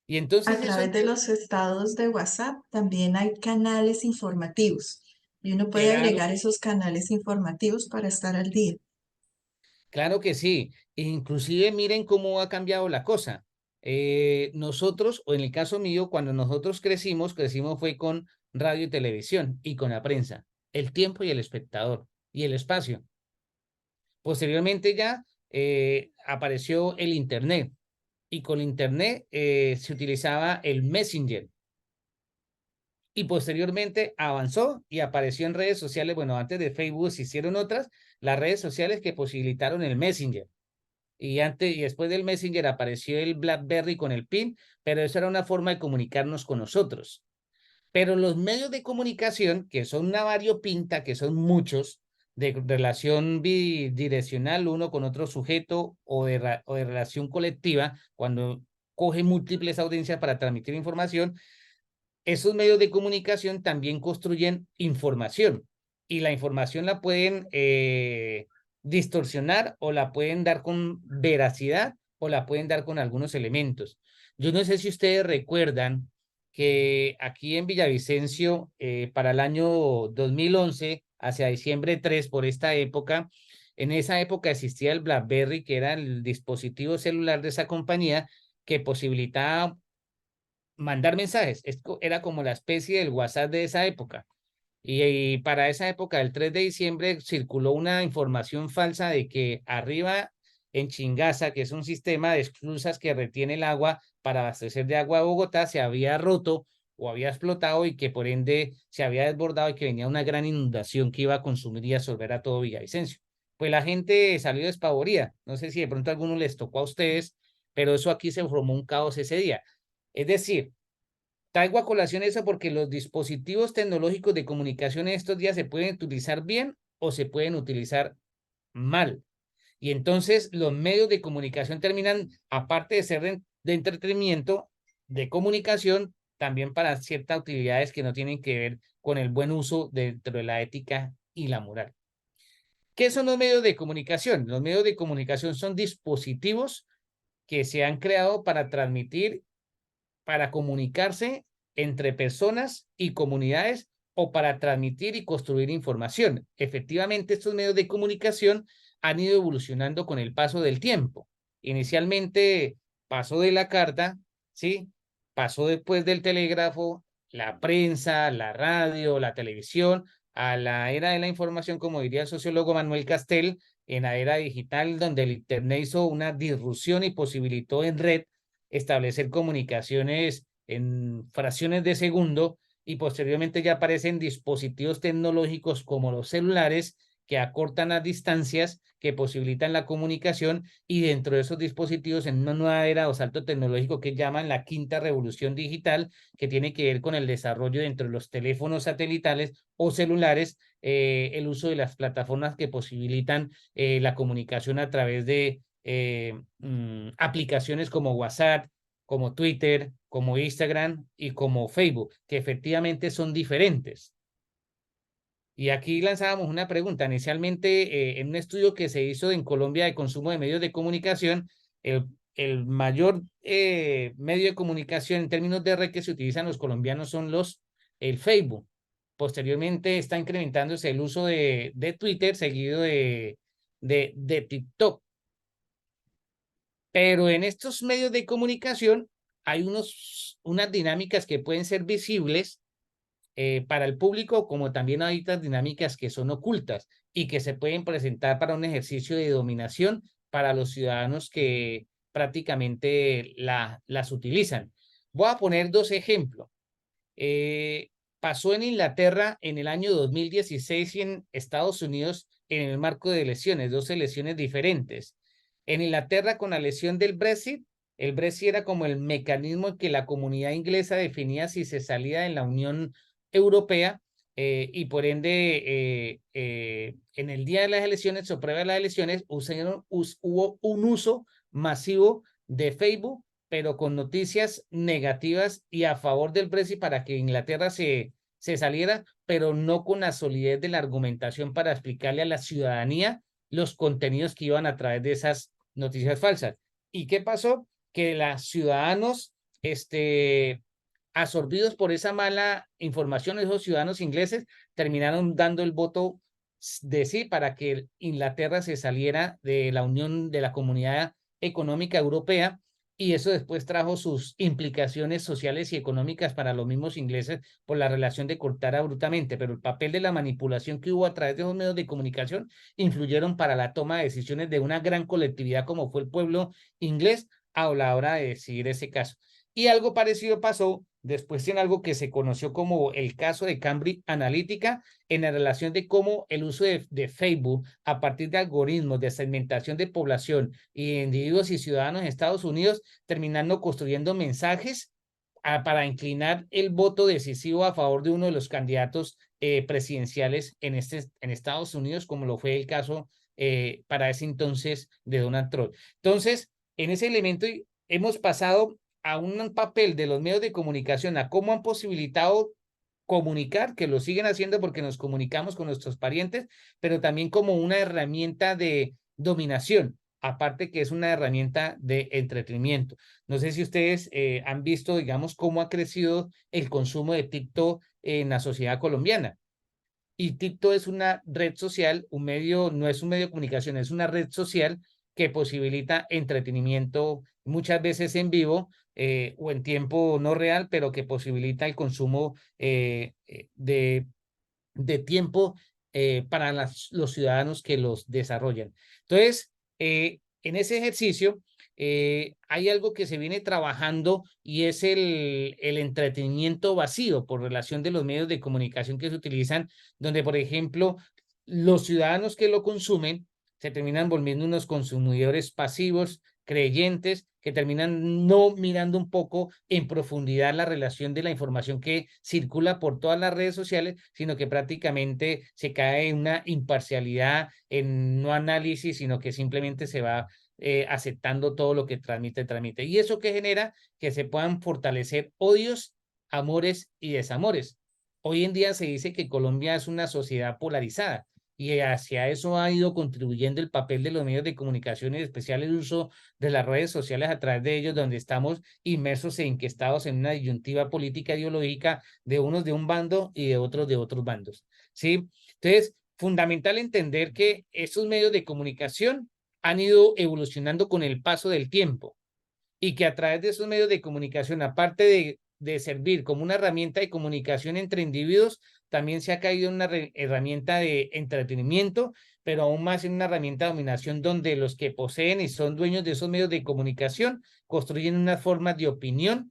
Y A entonces eso, través de los estados de WhatsApp también hay canales informativos y uno puede claro, agregar esos canales informativos para estar al día. claro que sí. Inclusive miren cómo ha cambiado la cosa. Nosotros, o en el caso mío, cuando nosotros crecimos fue con radio y televisión y con la prensa, el tiempo y el espectador y el espacio. Posteriormente ya apareció el Internet y con Internet se utilizaba el Messenger y posteriormente avanzó y apareció en redes sociales. Bueno, antes de Facebook se hicieron otras, las redes sociales que posibilitaron el Messenger. Y antes y después del Messenger apareció el BlackBerry con el PIN, pero eso era una forma de comunicarnos con nosotros. Pero los medios de comunicación, que son una variopinta, que son muchos, de relación bidireccional uno con otro sujeto o de relación colectiva, cuando coge múltiples audiencias para transmitir información, esos medios de comunicación también construyen información y la información la pueden distorsionar o la pueden dar con veracidad o la pueden dar con algunos elementos. Yo no sé si ustedes recuerdan que aquí en Villavicencio, para el año 2011, hacia diciembre 3, por esta época, en esa época existía el BlackBerry, que era el dispositivo celular de esa compañía que posibilitaba mandar mensajes. Era como la especie del WhatsApp de esa época. Y para esa época, el 3 de diciembre, circuló una información falsa de que arriba en Chingaza, que es un sistema de esclusas que retiene el agua para abastecer de agua a Bogotá, se había roto o había explotado y que por ende se había desbordado y que venía una gran inundación que iba a consumir y absorber a todo Villavicencio. Pues la gente salió despavorida. No sé si de pronto a alguno les tocó a ustedes, pero eso aquí se formó un caos ese día. Es decir, traigo a colación eso porque los dispositivos tecnológicos de comunicación estos días se pueden utilizar bien o se pueden utilizar mal. Y entonces los medios de comunicación terminan, aparte de ser de entretenimiento, de comunicación, también para ciertas utilidades que no tienen que ver con el buen uso dentro de la ética y la moral. ¿Qué son los medios de comunicación? Los medios de comunicación son dispositivos que se han creado para transmitir, para comunicarse entre personas y comunidades o para transmitir y construir información. Efectivamente, estos medios de comunicación han ido evolucionando con el paso del tiempo. Inicialmente pasó de la carta, ¿sí? Pasó después del telégrafo, la prensa, la radio, la televisión, a la era de la información, como diría el sociólogo Manuel Castel, en la era digital, donde el Internet hizo una disrupción y posibilitó en red establecer comunicaciones en fracciones de segundo y posteriormente ya aparecen dispositivos tecnológicos como los celulares que acortan las distancias, que posibilitan la comunicación y dentro de esos dispositivos en una nueva era o salto tecnológico que llaman la quinta revolución digital, que tiene que ver con el desarrollo dentro de los teléfonos satelitales o celulares, el uso de las plataformas que posibilitan la comunicación a través de aplicaciones como WhatsApp, como Twitter, como Instagram y como Facebook, que efectivamente son diferentes. Y aquí lanzábamos una pregunta. Inicialmente, en un estudio que se hizo en Colombia de consumo de medios de comunicación, el mayor medio de comunicación en términos de red que se utilizan los colombianos son el Facebook. Posteriormente está incrementándose el uso de Twitter, seguido de TikTok. Pero en estos medios de comunicación hay unas dinámicas que pueden ser visibles para el público, como también hay otras dinámicas que son ocultas y que se pueden presentar para un ejercicio de dominación para los ciudadanos que prácticamente las utilizan. Voy a poner dos ejemplos. Pasó en Inglaterra en el año 2016 y en Estados Unidos en el marco de elecciones, dos elecciones diferentes. En Inglaterra, con la elección del Brexit, el Brexit era como el mecanismo en que la comunidad inglesa definía si se salía de la Unión Europea y por ende en el día de las elecciones o previa a las elecciones hubo un uso masivo de Facebook, pero con noticias negativas y a favor del Brexit para que Inglaterra se saliera, pero no con la solidez de la argumentación para explicarle a la ciudadanía los contenidos que iban a través de esas noticias falsas. ¿Y qué pasó? Que los ciudadanos absorbidos por esa mala información, esos ciudadanos ingleses terminaron dando el voto de sí para que Inglaterra se saliera de la Unión, de la Comunidad Económica Europea, y eso después trajo sus implicaciones sociales y económicas para los mismos ingleses por la relación de cortar abruptamente, pero el papel de la manipulación que hubo a través de esos medios de comunicación influyeron para la toma de decisiones de una gran colectividad como fue el pueblo inglés a la hora de decidir ese caso. Y algo parecido pasó después en algo que se conoció como el caso de Cambridge Analytica, en la relación de cómo el uso de Facebook a partir de algoritmos de segmentación de población y de individuos y ciudadanos en Estados Unidos, terminando construyendo mensajes para inclinar el voto decisivo a favor de uno de los candidatos presidenciales en Estados Unidos, como lo fue el caso para ese entonces de Donald Trump. Entonces, en ese elemento hemos pasado a un papel de los medios de comunicación, a cómo han posibilitado comunicar, que lo siguen haciendo porque nos comunicamos con nuestros parientes, pero también como una herramienta de dominación, aparte que es una herramienta de entretenimiento. No sé si ustedes han visto, digamos, cómo ha crecido el consumo de TikTok en la sociedad colombiana. Y TikTok es una red social, un medio, no es un medio de comunicación, es una red social que posibilita entretenimiento muchas veces en vivo o en tiempo no real, pero que posibilita el consumo de tiempo para los ciudadanos que los desarrollan. Entonces, en ese ejercicio hay algo que se viene trabajando y es el entretenimiento vacío por relación de los medios de comunicación que se utilizan, donde, por ejemplo, los ciudadanos que lo consumen se terminan volviendo unos consumidores pasivos, creyentes, que terminan no mirando un poco en profundidad la relación de la información que circula por todas las redes sociales, sino que prácticamente se cae en una imparcialidad, en no análisis, sino que simplemente se va aceptando todo lo que transmite. ¿Y eso que genera? Que se puedan fortalecer odios, amores y desamores. Hoy en día se dice que Colombia es una sociedad polarizada y hacia eso ha ido contribuyendo el papel de los medios de comunicación, en especial el uso de las redes sociales a través de ellos, donde estamos inmersos e inquietados en una disyuntiva política ideológica de unos de un bando y de otros bandos. ¿Sí? Entonces, fundamental entender que estos medios de comunicación han ido evolucionando con el paso del tiempo y que a través de esos medios de comunicación, aparte de servir como una herramienta de comunicación entre individuos, también se ha caído en una herramienta de entretenimiento, pero aún más en una herramienta de dominación donde los que poseen y son dueños de esos medios de comunicación construyen unas formas de opinión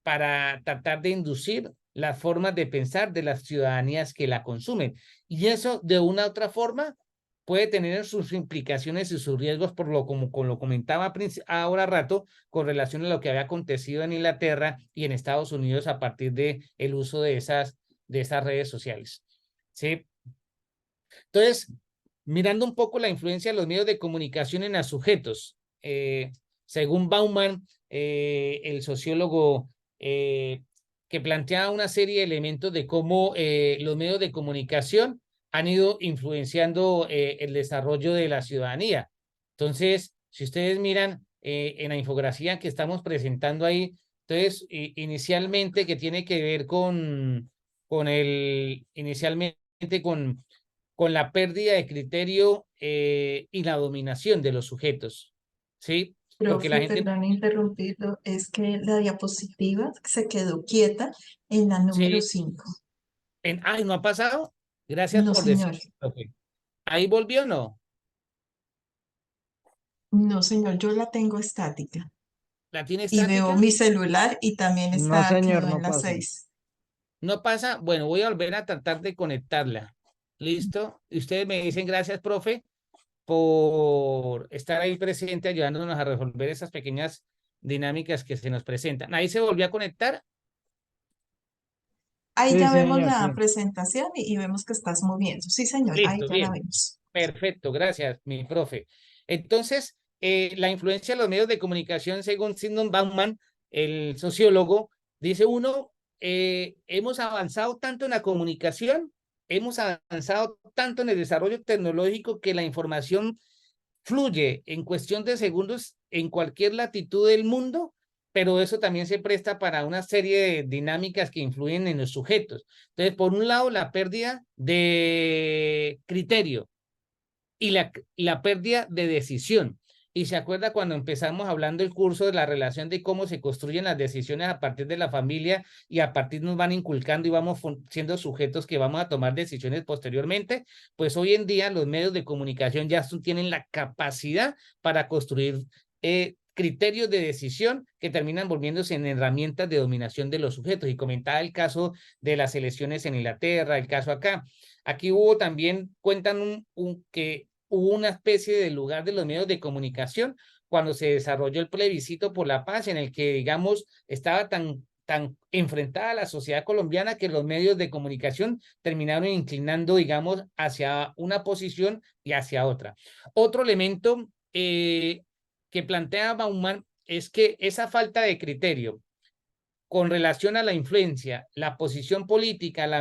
para tratar de inducir las formas de pensar de las ciudadanías que la consumen. Y eso de una u otra forma puede tener sus implicaciones y sus riesgos, como lo comentaba ahora rato, con relación a lo que había acontecido en Inglaterra y en Estados Unidos a partir del uso de esas redes sociales. ¿Sí? Entonces, mirando un poco la influencia de los medios de comunicación en los sujetos, según Bauman, el sociólogo que plantea una serie de elementos de cómo los medios de comunicación han ido influenciando el desarrollo de la ciudadanía. Entonces, si ustedes miran en la infografía que estamos presentando ahí, entonces, inicialmente que tiene que ver inicialmente con la pérdida de criterio y la dominación de los sujetos, ¿sí? Porque la Profe, gente, perdón interrumpirlo, es que la diapositiva se quedó quieta en la número sí, 5. ay, ¿no ha pasado? Gracias No, por decir, señor. profe. ¿Ahí volvió o no? No, señor, yo la tengo estática. ¿La tiene Y veo estática? mi celular y también No, está, señor, quedó no en la pasa. 6. ¿No pasa? Bueno, voy a volver a tratar de conectarla. ¿Listo? Y ustedes me dicen gracias, profe, por estar ahí presente ayudándonos a resolver esas pequeñas dinámicas que se nos presentan. Ahí se volvió a conectar. Ahí Sí, ya vemos señor, la sí. presentación y vemos que estás moviendo. Sí, señor, ahí Listo, ya la bien. vemos. Perfecto, gracias, mi profe. Entonces, la influencia de los medios de comunicación, según Zygmunt Bauman, el sociólogo, dice uno, hemos avanzado tanto en la comunicación, hemos avanzado tanto en el desarrollo tecnológico que la información fluye en cuestión de segundos en cualquier latitud del mundo, pero eso también se presta para una serie de dinámicas que influyen en los sujetos. Entonces, por un lado, la pérdida de criterio y la pérdida de decisión. Y se acuerda cuando empezamos hablando el curso de la relación de cómo se construyen las decisiones a partir de la familia y a partir nos van inculcando y vamos siendo sujetos que vamos a tomar decisiones posteriormente, pues hoy en día los medios de comunicación ya tienen la capacidad para construir criterios de decisión que terminan volviéndose en herramientas de dominación de los sujetos. Y comentaba el caso de las elecciones en Inglaterra, el caso acá. Aquí hubo también, cuentan que hubo una especie de lugar de los medios de comunicación cuando se desarrolló el plebiscito por la paz, en el que, digamos, estaba tan enfrentada a la sociedad colombiana que los medios de comunicación terminaron inclinando, digamos, hacia una posición y hacia otra. Otro elemento que plantea Bauman es que esa falta de criterio con relación a la influencia, la posición política, la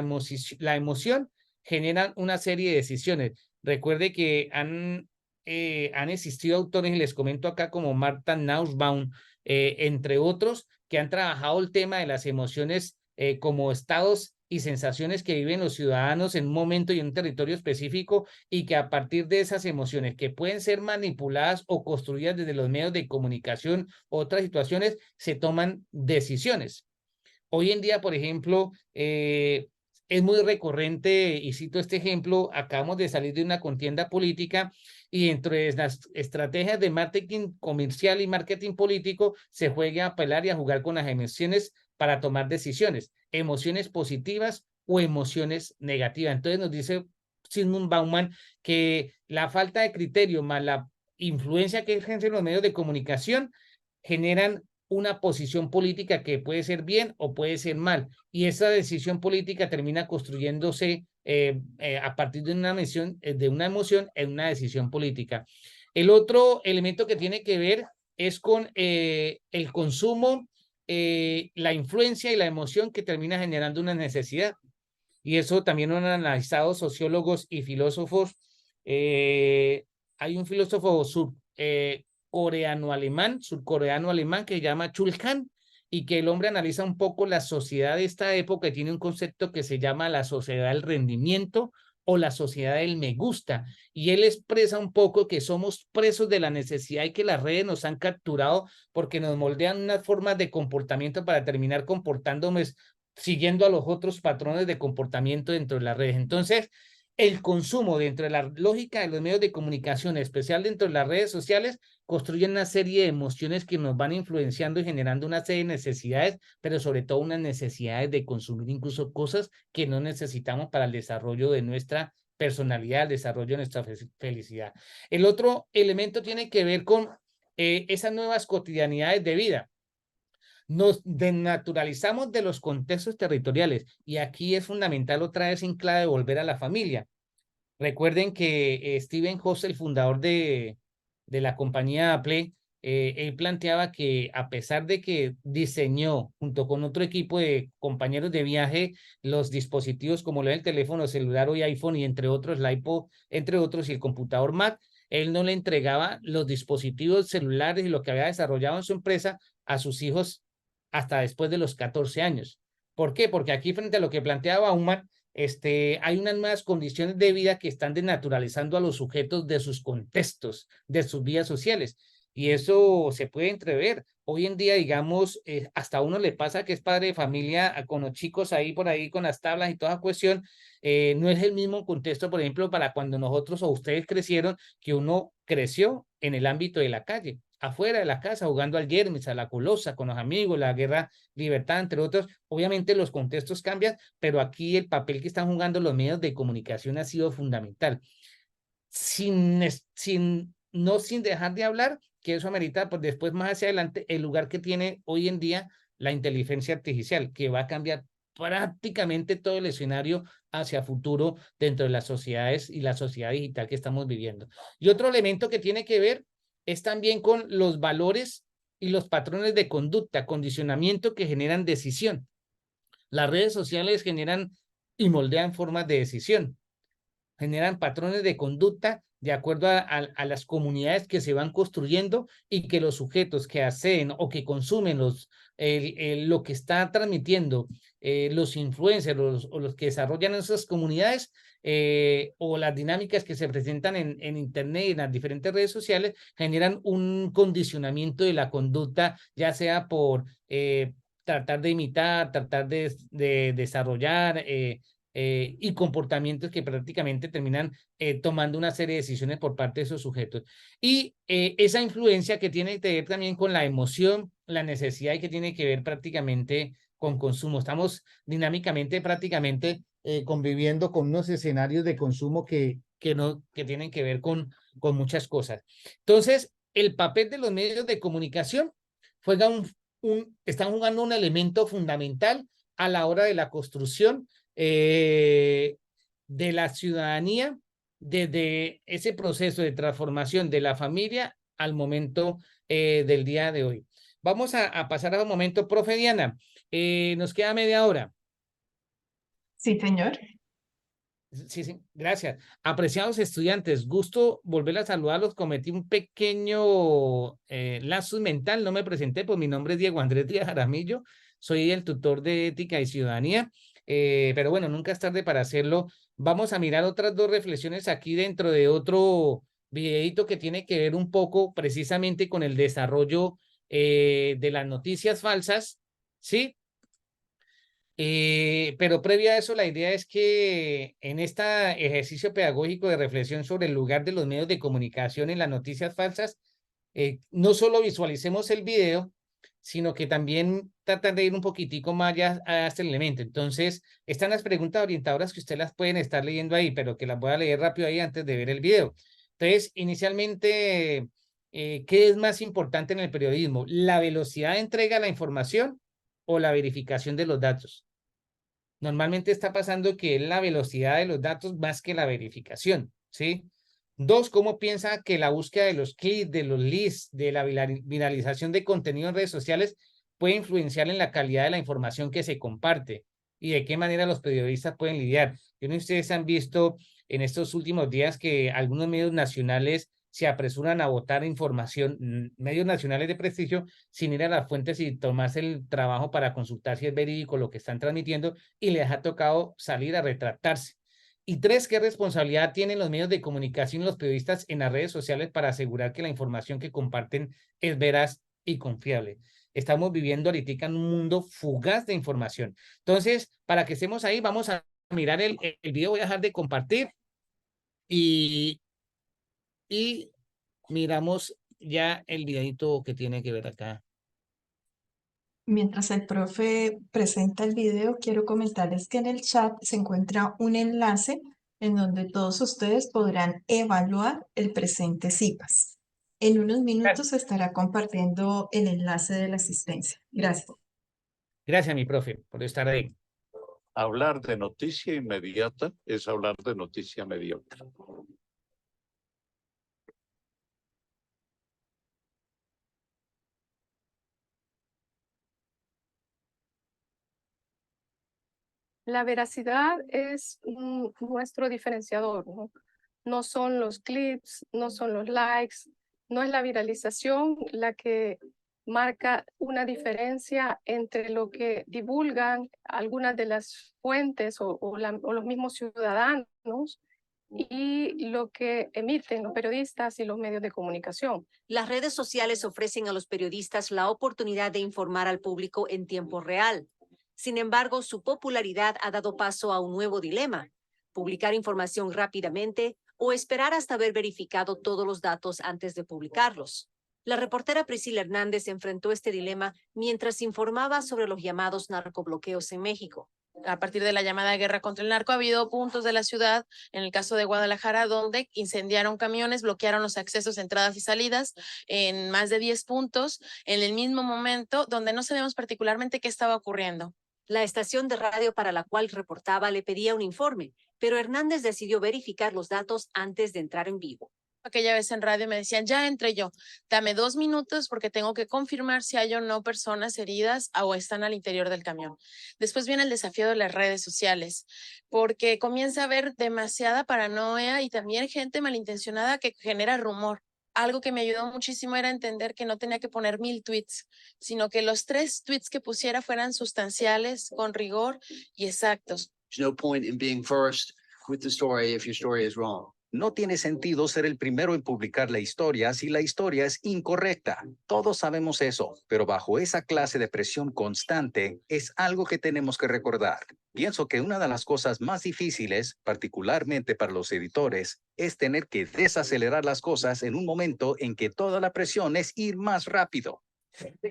emoción, generan una serie de decisiones. Recuerde que han existido autores, y les comento acá, como Martha Nussbaum, entre otros, que han trabajado el tema de las emociones como estados y sensaciones que viven los ciudadanos en un momento y en un territorio específico, y que a partir de esas emociones que pueden ser manipuladas o construidas desde los medios de comunicación, otras situaciones, se toman decisiones. Hoy en día, por ejemplo, es muy recurrente, y cito este ejemplo, acabamos de salir de una contienda política y dentro de las estrategias de marketing comercial y marketing político se juega a apelar y a jugar con las emociones para tomar decisiones, emociones positivas o emociones negativas. Entonces nos dice Zygmunt Bauman que la falta de criterio más la influencia que ejercen los medios de comunicación generan una posición política que puede ser bien o puede ser mal. Y esa decisión política termina construyéndose a partir de una emoción en una decisión política. El otro elemento que tiene que ver es con el consumo, la influencia y la emoción que termina generando una necesidad. Y eso también lo han analizado sociólogos y filósofos. Hay un filósofo surcoreano-alemán, que se llama Chul Han, y que el hombre analiza un poco la sociedad de esta época y tiene un concepto que se llama la sociedad del rendimiento o la sociedad del me gusta. Y él expresa un poco que somos presos de la necesidad y que las redes nos han capturado porque nos moldean unas formas de comportamiento para terminar comportándonos siguiendo a los otros patrones de comportamiento dentro de las redes. Entonces, el consumo dentro de la lógica de los medios de comunicación, en especial dentro de las redes sociales, construyen una serie de emociones que nos van influenciando y generando una serie de necesidades, pero sobre todo unas necesidades de consumir incluso cosas que no necesitamos para el desarrollo de nuestra personalidad, el desarrollo de nuestra felicidad. El otro elemento tiene que ver con esas nuevas cotidianidades de vida. Nos desnaturalizamos de los contextos territoriales y aquí es fundamental otra vez en clave volver a la familia. Recuerden que Stephen Jobs, el fundador de la compañía Apple, él planteaba que a pesar de que diseñó junto con otro equipo de compañeros de viaje los dispositivos como lo es el teléfono celular hoy iPhone y entre otros el iPod, entre otros y el computador Mac, él no le entregaba los dispositivos celulares y lo que había desarrollado en su empresa a sus hijos hasta después de los 14 años. ¿Por qué? Porque aquí frente a lo que planteaba Bauman, hay unas nuevas condiciones de vida que están desnaturalizando a los sujetos de sus contextos, de sus vidas sociales. Y eso se puede entrever. Hoy en día, digamos, hasta a uno le pasa que es padre de familia con los chicos ahí por ahí con las tablas y toda cuestión. No es el mismo contexto, por ejemplo, para cuando nosotros o ustedes crecieron, que uno creció en el ámbito de la calle, afuera de la casa, jugando al yermis, a la colosa, con los amigos, la guerra, libertad, entre otros. Obviamente los contextos cambian, pero aquí el papel que están jugando los medios de comunicación ha sido fundamental. Sin dejar de hablar, que eso amerita, pues después más hacia adelante, el lugar que tiene hoy en día la inteligencia artificial, que va a cambiar prácticamente todo el escenario hacia futuro dentro de las sociedades y la sociedad digital que estamos viviendo. Y otro elemento que tiene que ver es también con los valores y los patrones de conducta, condicionamiento que generan decisión. Las redes sociales generan y moldean formas de decisión, generan patrones de conducta de acuerdo a las comunidades que se van construyendo y que los sujetos que hacen o que consumen lo que está transmitiendo los influencers o los que desarrollan esas comunidades o las dinámicas que se presentan en Internet y en las diferentes redes sociales generan un condicionamiento de la conducta, ya sea por tratar de imitar, tratar de desarrollar y comportamientos que prácticamente terminan tomando una serie de decisiones por parte de esos sujetos. Y esa influencia que tiene que ver también con la emoción, la necesidad y que tiene que ver prácticamente con consumo. Estamos dinámicamente prácticamente conviviendo con unos escenarios de consumo que tienen que ver con muchas cosas. Entonces, el papel de los medios de comunicación juega están jugando un elemento fundamental a la hora de la construcción de la ciudadanía desde ese proceso de transformación de la familia al momento del día de hoy. Vamos a pasar a un momento, profe Diana. Nos queda media hora. Sí, señor. Sí, sí, gracias. Apreciados estudiantes, gusto volver a saludarlos. Cometí un pequeño lapsus mental, no me presenté, pues mi nombre es Diego Andrés Díaz Jaramillo, soy el tutor de Ética y Ciudadanía, pero bueno, nunca es tarde para hacerlo. Vamos a mirar otras dos reflexiones aquí dentro de otro videíto que tiene que ver un poco precisamente con el desarrollo de las noticias falsas, ¿sí? Pero previo a eso, la idea es que en este ejercicio pedagógico de reflexión sobre el lugar de los medios de comunicación en las noticias falsas, no solo visualicemos el video, sino que también tratan de ir un poquitico más allá a este elemento. Entonces, están las preguntas orientadoras que ustedes las pueden estar leyendo ahí, pero que las voy a leer rápido ahí antes de ver el video. Entonces, inicialmente, ¿qué es más importante en el periodismo? ¿La velocidad de entrega de la información o la verificación de los datos? Normalmente está pasando que es la velocidad de los datos más que la verificación, ¿sí? Dos, ¿cómo piensa que la búsqueda de los clics, de los leads, de la viralización de contenido en redes sociales puede influenciar en la calidad de la información que se comparte? ¿Y de qué manera los periodistas pueden lidiar? Yo no sé si ustedes han visto en estos últimos días que algunos medios nacionales se apresuran a botar información, medios nacionales de prestigio, sin ir a las fuentes y tomarse el trabajo para consultar si es verídico lo que están transmitiendo, y les ha tocado salir a retractarse. Y tres, ¿qué responsabilidad tienen los medios de comunicación y los periodistas en las redes sociales para asegurar que la información que comparten es veraz y confiable? Estamos viviendo ahorita en un mundo fugaz de información. Entonces, para que estemos ahí, vamos a mirar el video, voy a dejar de compartir y miramos ya el videito que tiene que ver acá. Mientras el profe presenta el video, quiero comentarles que en el chat se encuentra un enlace en donde todos ustedes podrán evaluar el presente CIPAS. En unos minutos se estará compartiendo el enlace de la asistencia. Gracias. Gracias, mi profe, por estar ahí. Hablar de noticia inmediata es hablar de noticia mediocre. La veracidad es nuestro diferenciador, ¿no? No son los clips, no son los likes, no es la viralización la que marca una diferencia entre lo que divulgan algunas de las fuentes o los mismos ciudadanos y lo que emiten los periodistas y los medios de comunicación. Las redes sociales ofrecen a los periodistas la oportunidad de informar al público en tiempo real. Sin embargo, su popularidad ha dado paso a un nuevo dilema: publicar información rápidamente o esperar hasta haber verificado todos los datos antes de publicarlos. La reportera Priscila Hernández enfrentó este dilema mientras informaba sobre los llamados narcobloqueos en México. A partir de la llamada guerra contra el narco, ha habido puntos de la ciudad, en el caso de Guadalajara, donde incendiaron camiones, bloquearon los accesos, entradas y salidas en más de 10 puntos, en el mismo momento donde no sabemos particularmente qué estaba ocurriendo. La estación de radio para la cual reportaba le pedía un informe, pero Hernández decidió verificar los datos antes de entrar en vivo. Aquella vez en radio me decían, ya entré yo, dame 2 minutos porque tengo que confirmar si hay o no personas heridas o están al interior del camión. Después viene el desafío de las redes sociales, porque comienza a haber demasiada paranoia y también gente malintencionada que genera rumor. Algo que me ayudó muchísimo era entender que no tenía que poner 1000 tweets, sino que los 3 tweets que pusiera fueran sustanciales, con rigor y exactos. There's no point in being first with the story if your story is wrong. No tiene sentido ser el primero en publicar la historia si la historia es incorrecta. Todos sabemos eso, pero bajo esa clase de presión constante es algo que tenemos que recordar. Pienso que una de las cosas más difíciles, particularmente para los editores, es tener que desacelerar las cosas en un momento en que toda la presión es ir más rápido.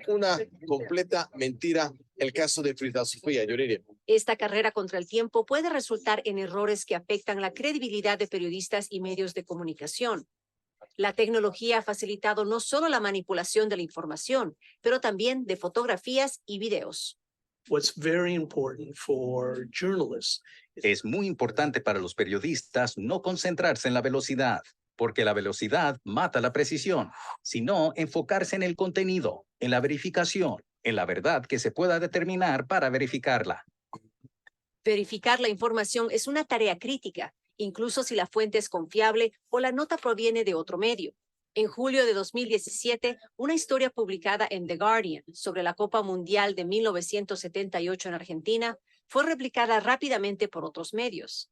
Una completa mentira el caso de Frida Sofía, Yuriria. Esta carrera contra el tiempo puede resultar en errores que afectan la credibilidad de periodistas y medios de comunicación. La tecnología ha facilitado no solo la manipulación de la información, pero también de fotografías y videos. Es muy importante para los periodistas no concentrarse en la velocidad, porque la velocidad mata la precisión, sino enfocarse en el contenido, en la verificación, en la verdad que se pueda determinar para verificarla. Verificar la información es una tarea crítica, incluso si la fuente es confiable o la nota proviene de otro medio. En julio de 2017, una historia publicada en The Guardian sobre la Copa Mundial de 1978 en Argentina fue replicada rápidamente por otros medios.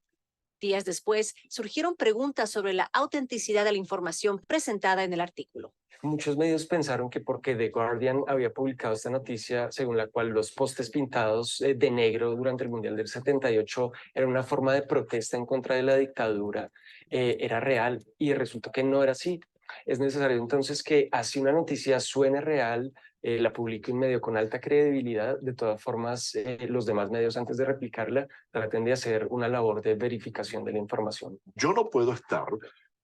Días después, surgieron preguntas sobre la autenticidad de la información presentada en el artículo. Muchos medios pensaron que porque The Guardian había publicado esta noticia según la cual los postes pintados de negro durante el Mundial del 78 era una forma de protesta en contra de la dictadura, era real, y resultó que no era así. Es necesario entonces que así una noticia suene real, la publique un medio con alta credibilidad. De todas formas, los demás medios, antes de replicarla, traten de hacer una labor de verificación de la información. Yo no puedo estar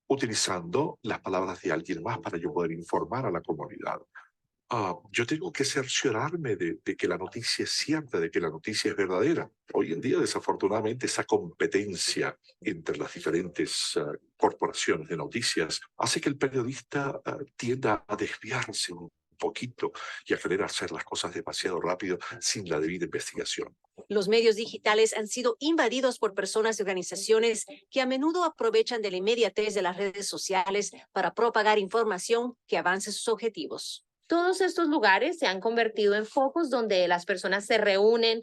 utilizando las palabras de alguien más para yo poder informar a la comunidad. Yo tengo que cerciorarme de que la noticia es cierta, de que la noticia es verdadera. Hoy en día, desafortunadamente, esa competencia entre las diferentes corporaciones de noticias hace que el periodista tienda a desviarse un poquito y a querer hacer las cosas demasiado rápido sin la debida investigación. Los medios digitales han sido invadidos por personas y organizaciones que a menudo aprovechan de la inmediatez de las redes sociales para propagar información que avance sus objetivos. Todos estos lugares se han convertido en focos donde las personas se reúnen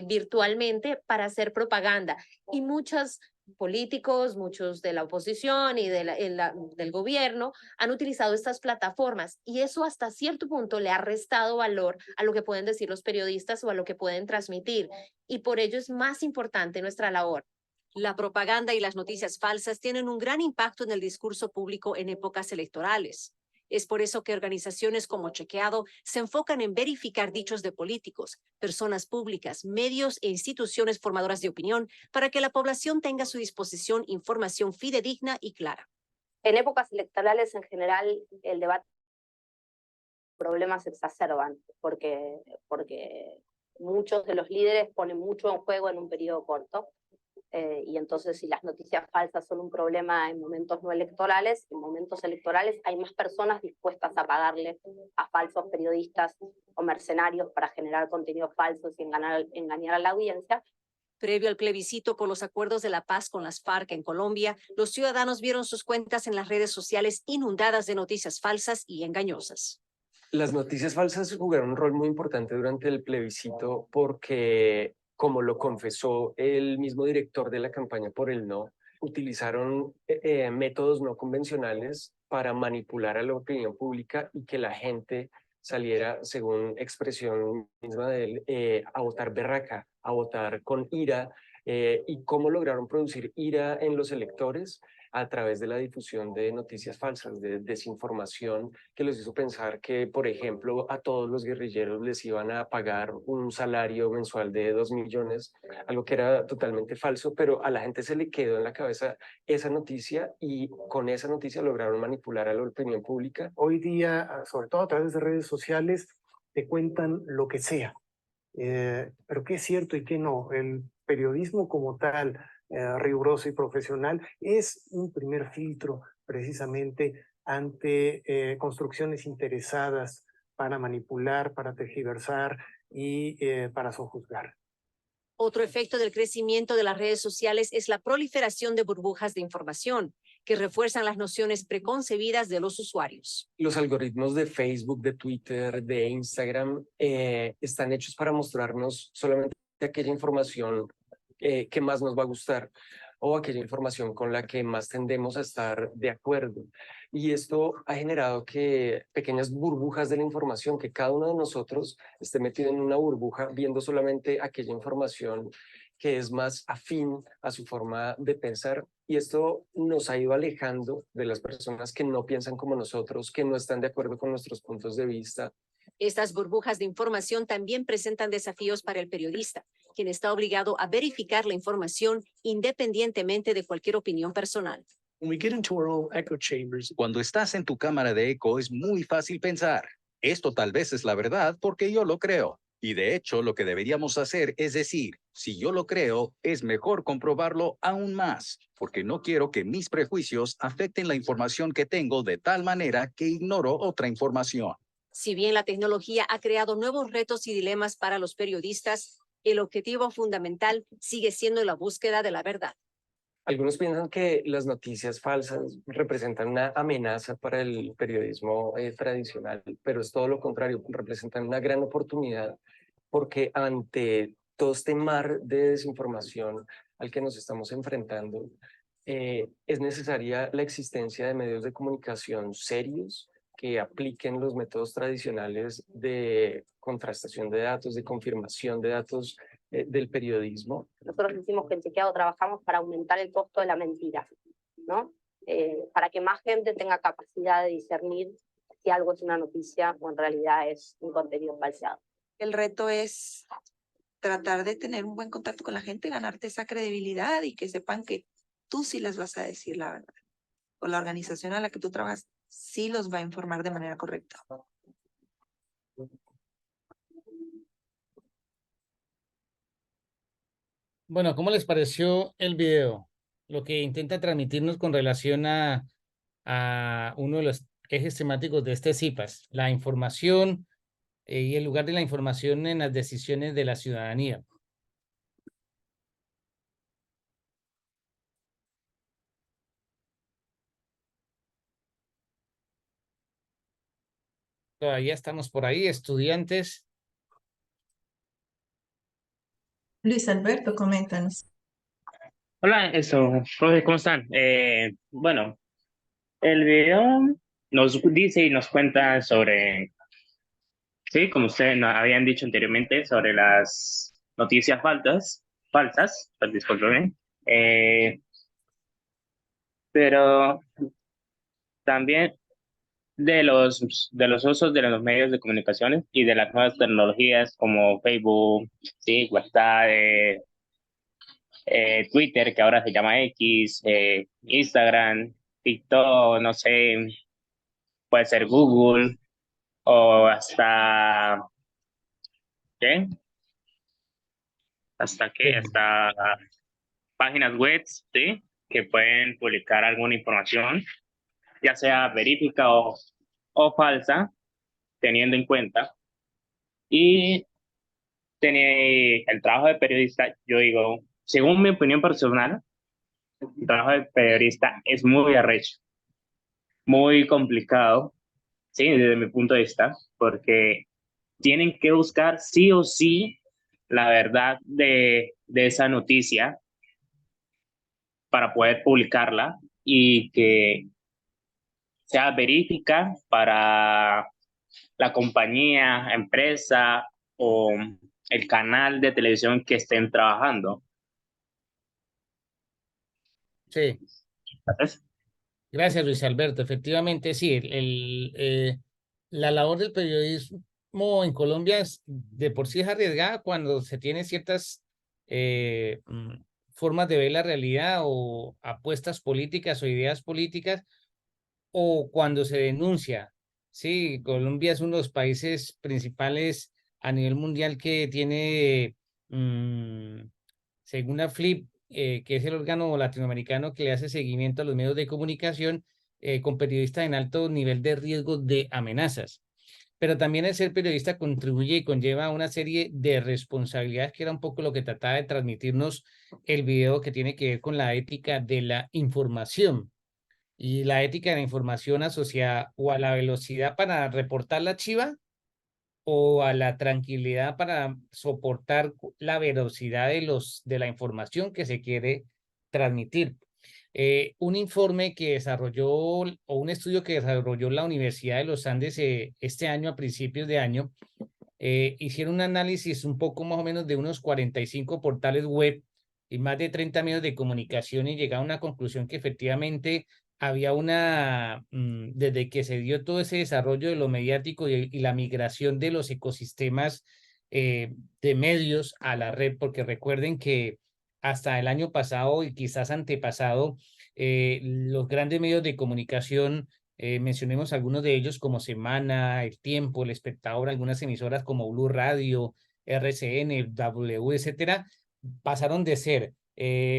virtualmente para hacer propaganda, y muchos políticos, muchos de la oposición y del gobierno han utilizado estas plataformas, y eso hasta cierto punto le ha restado valor a lo que pueden decir los periodistas o a lo que pueden transmitir, y por ello es más importante nuestra labor. La propaganda y las noticias falsas tienen un gran impacto en el discurso público en épocas electorales. Es por eso que organizaciones como Chequeado se enfocan en verificar dichos de políticos, personas públicas, medios e instituciones formadoras de opinión para que la población tenga a su disposición información fidedigna y clara. En épocas electorales, en general, el debate problemas se exacerban porque muchos de los líderes ponen mucho en juego en un periodo corto. Y entonces, si las noticias falsas son un problema en momentos no electorales, en momentos electorales hay más personas dispuestas a pagarle a falsos periodistas o mercenarios para generar contenidos falsos y engañar a la audiencia, Previo al plebiscito por los acuerdos de la paz con las FARC en Colombia, los ciudadanos vieron sus cuentas en las redes sociales inundadas de noticias falsas y engañosas. Las noticias falsas jugaron un rol muy importante durante el plebiscito porque, como lo confesó el mismo director de la campaña por el no, utilizaron métodos no convencionales para manipular a la opinión pública y que la gente saliera, según expresión misma de él, a votar berraca, a votar con ira. ¿Y cómo lograron producir ira en los electores? A través de la difusión de noticias falsas, de desinformación, que les hizo pensar que, por ejemplo, a todos los guerrilleros les iban a pagar un salario mensual de 2 millones, algo que era totalmente falso, pero a la gente se le quedó en la cabeza esa noticia y con esa noticia lograron manipular a la opinión pública. Hoy día, sobre todo a través de redes sociales, te cuentan lo que sea, pero qué es cierto y qué no. El periodismo como tal, riguroso y profesional, es un primer filtro precisamente ante construcciones interesadas para manipular, para tergiversar y para sojuzgar. Otro efecto del crecimiento de las redes sociales es la proliferación de burbujas de información que refuerzan las nociones preconcebidas de los usuarios. Los algoritmos de Facebook, de Twitter, de Instagram están hechos para mostrarnos solamente aquella información que más nos va a gustar o aquella información con la que más tendemos a estar de acuerdo. Y esto ha generado que pequeñas burbujas de la información, que cada uno de nosotros esté metido en una burbuja viendo solamente aquella información que es más afín a su forma de pensar. Y esto nos ha ido alejando de las personas que no piensan como nosotros, que no están de acuerdo con nuestros puntos de vista. Estas burbujas de información también presentan desafíos para el periodista, quien está obligado a verificar la información independientemente de cualquier opinión personal. Cuando estás en tu cámara de eco es muy fácil pensar, esto tal vez es la verdad porque yo lo creo. Y de hecho lo que deberíamos hacer es decir, si yo lo creo, es mejor comprobarlo aún más, porque no quiero que mis prejuicios afecten la información que tengo de tal manera que ignoro otra información. Si bien la tecnología ha creado nuevos retos y dilemas para los periodistas, el objetivo fundamental sigue siendo la búsqueda de la verdad. Algunos piensan que las noticias falsas representan una amenaza para el periodismo tradicional, pero es todo lo contrario, representan una gran oportunidad porque ante todo este mar de desinformación al que nos estamos enfrentando, es necesaria la existencia de medios de comunicación serios que apliquen los métodos tradicionales de contrastación de datos, de confirmación de datos del periodismo. Nosotros decimos que en Chequeado trabajamos para aumentar el costo de la mentira, ¿no? Para que más gente tenga capacidad de discernir si algo es una noticia o en realidad es un contenido falseado. El reto es tratar de tener un buen contacto con la gente, ganarte esa credibilidad y que sepan que tú sí les vas a decir la verdad. O la organización a la que tú trabajas sí los va a informar de manera correcta. Bueno, ¿cómo les pareció el video? Lo que intenta transmitirnos con relación a uno de los ejes temáticos de este CIPAS, la información y el lugar de la información en las decisiones de la ciudadanía. Todavía estamos por ahí, estudiantes. Luis Alberto, coméntanos. Hola, profe, ¿cómo están? Bueno, el video nos dice y nos cuenta sobre, sí, como ustedes nos habían dicho anteriormente, sobre las noticias falsas, pues, discúlpeme, pero también de los usos de los medios de comunicación y de las nuevas tecnologías como Facebook, sí, WhatsApp, Twitter, que ahora se llama X, Instagram, TikTok, no sé, puede ser Google o hasta, ¿qué? ¿Hasta qué? Hasta páginas web, ¿sí? Que pueden publicar alguna información, ya sea verídica o falsa, teniendo en cuenta. Y el trabajo de periodista, yo digo, según mi opinión personal, el trabajo de periodista es muy arrecho, muy complicado, sí, desde mi punto de vista, porque tienen que buscar sí o sí la verdad de esa noticia para poder publicarla y que sea verídica para la compañía, empresa o el canal de televisión que estén trabajando. Sí. ¿Sabes? Gracias, Luis Alberto. Efectivamente, sí, la labor del periodismo en Colombia de por sí es arriesgada cuando se tiene ciertas formas de ver la realidad o apuestas políticas o ideas políticas o cuando se denuncia. Sí, Colombia es uno de los países principales a nivel mundial que tiene, según la FLIP, que es el órgano latinoamericano que le hace seguimiento a los medios de comunicación, con periodistas en alto nivel de riesgo de amenazas. Pero también el ser periodista contribuye y conlleva una serie de responsabilidades, que era un poco lo que trataba de transmitirnos el video, que tiene que ver con la ética de la información. Y la ética de la información asociada o a la velocidad para reportar la chiva o a la tranquilidad para soportar la velocidad de la información que se quiere transmitir. Un informe que desarrolló o un estudio que desarrolló la Universidad de los Andes este año, a principios de año, hicieron un análisis un poco más o menos de unos 45 portales web y más de 30 medios de comunicación, y llegaron a una conclusión que efectivamente había desde que se dio todo ese desarrollo de lo mediático y la migración de los ecosistemas de medios a la red, porque recuerden que hasta el año pasado y quizás antepasado, los grandes medios de comunicación, mencionemos algunos de ellos como Semana, El Tiempo, El Espectador, algunas emisoras como Blue Radio, RCN, W, etcétera, pasaron de ser,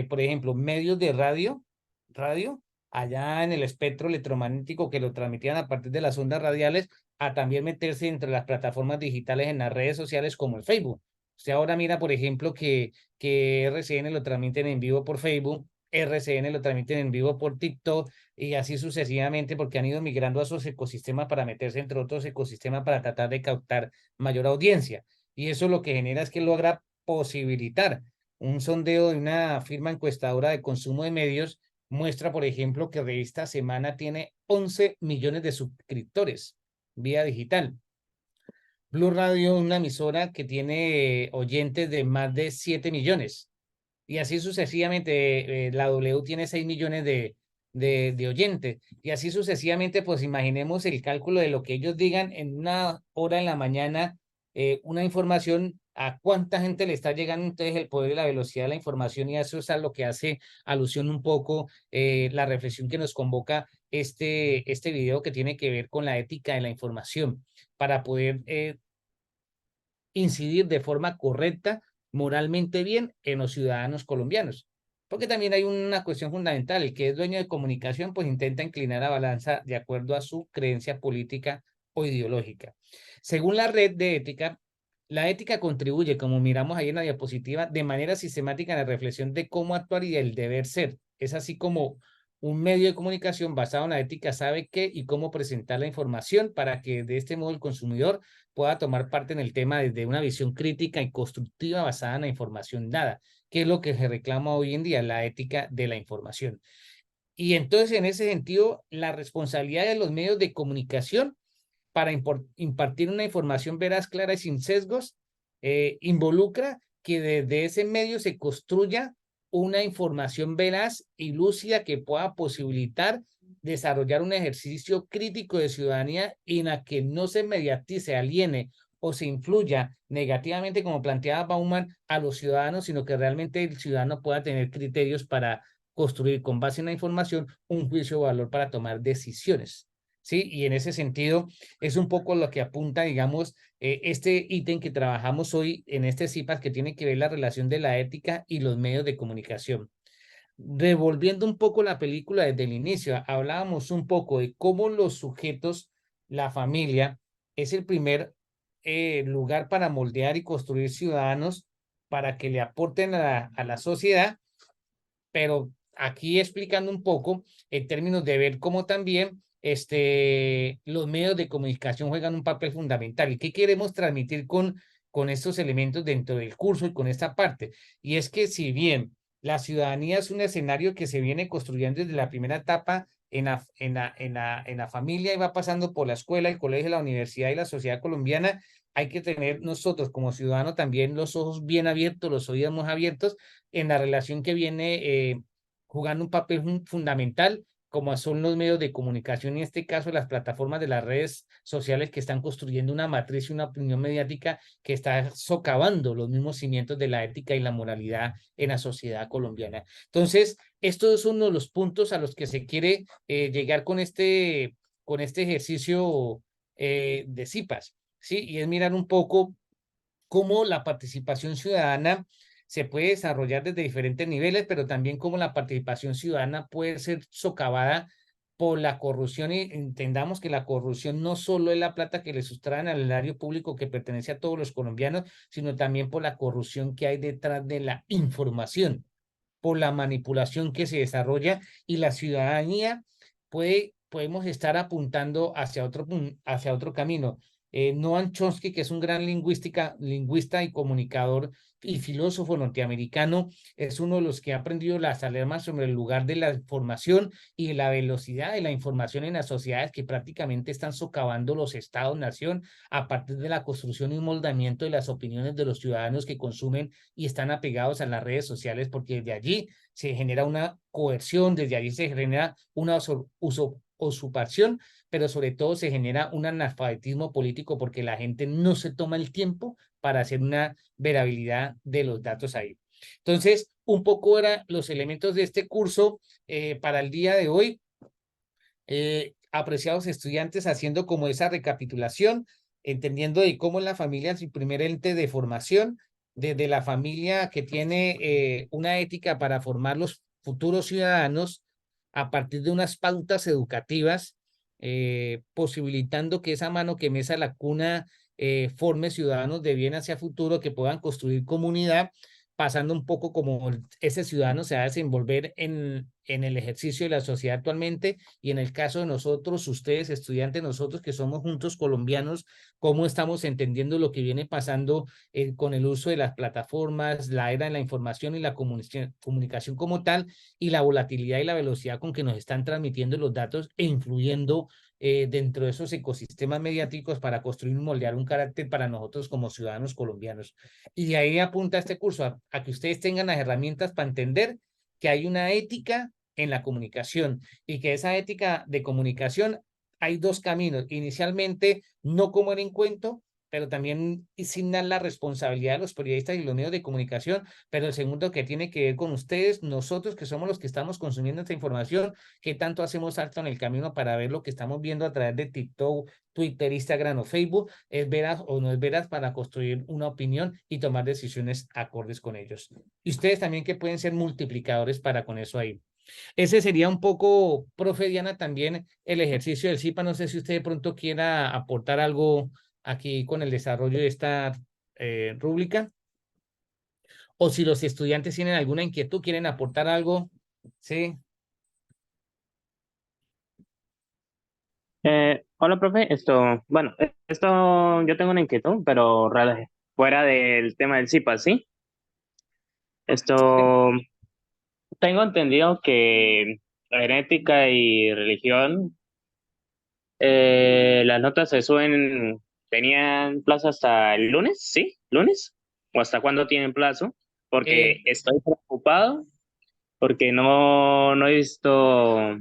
por ejemplo, medios de radio, allá en el espectro electromagnético que lo transmitían a partir de las ondas radiales, a también meterse entre las plataformas digitales en las redes sociales como el Facebook. Usted ahora mira, por ejemplo, que RCN lo transmiten en vivo por Facebook, RCN lo transmiten en vivo por TikTok y así sucesivamente, porque han ido migrando a esos ecosistemas para meterse entre otros ecosistemas para tratar de captar mayor audiencia. Y eso lo que genera es que logra posibilitar un sondeo de una firma encuestadora de consumo de medios. Muestra, por ejemplo, que Revista Semana tiene 11 millones de suscriptores vía digital. Blue Radio, una emisora que tiene oyentes de más de 7 millones. Y así sucesivamente, la W tiene 6 millones de oyentes. Y así sucesivamente, pues imaginemos el cálculo de lo que ellos digan en una hora en la mañana, una información, a cuánta gente le está llegando entonces el poder y la velocidad de la información, y eso es a lo que hace alusión un poco la reflexión que nos convoca este video, que tiene que ver con la ética de la información, para poder incidir de forma correcta, moralmente bien, en los ciudadanos colombianos. Porque también hay una cuestión fundamental: el que es dueño de comunicación pues intenta inclinar la balanza de acuerdo a su creencia política o ideológica. Según la red de ética, la ética contribuye, como miramos ahí en la diapositiva, de manera sistemática en la reflexión de cómo actuar y el deber ser. Es así como un medio de comunicación basado en la ética sabe qué y cómo presentar la información para que de este modo el consumidor pueda tomar parte en el tema desde una visión crítica y constructiva basada en la información dada, que es lo que se reclama hoy en día, la ética de la información. Y entonces, en ese sentido, la responsabilidad de los medios de comunicación para impartir una información veraz, clara y sin sesgos, involucra que desde ese medio se construya una información veraz y lúcida que pueda posibilitar desarrollar un ejercicio crítico de ciudadanía en la que no se mediatice, aliene o se influya negativamente, como planteaba Bauman, a los ciudadanos, sino que realmente el ciudadano pueda tener criterios para construir con base en la información un juicio de valor para tomar decisiones. ¿Sí? Y en ese sentido es un poco lo que apunta, digamos, este ítem que trabajamos hoy en este CIPAS, que tiene que ver la relación de la ética y los medios de comunicación. Revolviendo un poco la película desde el inicio, hablábamos un poco de cómo los sujetos, la familia, es el primer lugar para moldear y construir ciudadanos para que le aporten a la sociedad, pero aquí explicando un poco en términos de ver cómo también los medios de comunicación juegan un papel fundamental. ¿Y qué queremos transmitir con estos elementos dentro del curso y con esta parte? Y es que si bien la ciudadanía es un escenario que se viene construyendo desde la primera etapa en la familia y va pasando por la escuela, el colegio, la universidad y la sociedad colombiana, hay que tener nosotros como ciudadanos también los ojos bien abiertos, los oídos muy abiertos en la relación que viene jugando un papel fundamental, como son los medios de comunicación, y en este caso las plataformas de las redes sociales que están construyendo una matriz y una opinión mediática que está socavando los mismos cimientos de la ética y la moralidad en la sociedad colombiana. Entonces, esto es uno de los puntos a los que se quiere llegar con este ejercicio de CIPAS, ¿sí? Y es mirar un poco cómo la participación ciudadana se puede desarrollar desde diferentes niveles, pero también cómo la participación ciudadana puede ser socavada por la corrupción, y entendamos que la corrupción no solo es la plata que le sustraen al erario público que pertenece a todos los colombianos, sino también por la corrupción que hay detrás de la información, por la manipulación que se desarrolla, y la ciudadanía podemos estar apuntando hacia otro camino. Noam Chomsky, que es un gran lingüista y comunicador y filósofo norteamericano, es uno de los que ha aprendido las alarmas sobre el lugar de la información y la velocidad de la información en las sociedades que prácticamente están socavando los estados-nación a partir de la construcción y moldamiento de las opiniones de los ciudadanos que consumen y están apegados a las redes sociales, porque de allí se genera una coerción, desde allí se genera una usurpación, pero sobre todo se genera un analfabetismo político porque la gente no se toma el tiempo para hacer una verabilidad de los datos ahí. Entonces, un poco eran los elementos de este curso para el día de hoy. Apreciados estudiantes, haciendo como esa recapitulación, entendiendo de cómo la familia es el primer ente de formación, desde la familia que tiene una ética para formar los futuros ciudadanos a partir de unas pautas educativas, posibilitando que esa mano que mesa la cuna forme ciudadanos de bien hacia futuro que puedan construir comunidad, pasando un poco como ese ciudadano se va a desenvolver en el ejercicio de la sociedad actualmente, y en el caso de nosotros, ustedes estudiantes, nosotros que somos juntos colombianos, cómo estamos entendiendo lo que viene pasando con el uso de las plataformas, la era de la información y la comunicación como tal, y la volatilidad y la velocidad con que nos están transmitiendo los datos e influyendo dentro de esos ecosistemas mediáticos para construir y moldear un carácter para nosotros como ciudadanos colombianos. Y de ahí apunta este curso a que ustedes tengan las herramientas para entender que hay una ética en la comunicación, y que esa ética de comunicación hay dos caminos. Inicialmente, no como en cuento, pero también asignar la responsabilidad de los periodistas y los medios de comunicación, pero el segundo que tiene que ver con ustedes, nosotros que somos los que estamos consumiendo esta información, que tanto hacemos alto en el camino para ver lo que estamos viendo a través de TikTok, Twitter, Instagram o Facebook, es veraz o no es veraz, para construir una opinión y tomar decisiones acordes con ellos. Y ustedes también que pueden ser multiplicadores para con eso ahí. Ese sería un poco, profe Diana, también el ejercicio del CIPA. No sé si usted de pronto quiera aportar algo aquí con el desarrollo de esta rúbrica, o si los estudiantes tienen alguna inquietud, quieren aportar algo. Sí. Hola, profe. Esto yo tengo una inquietud, pero fuera del tema del CIPA, ¿sí? Tengo entendido que en ética y religión, las notas se suben, tenían plazo hasta el lunes, ¿sí? ¿Lunes? ¿O hasta cuándo tienen plazo? Porque estoy preocupado, porque no he visto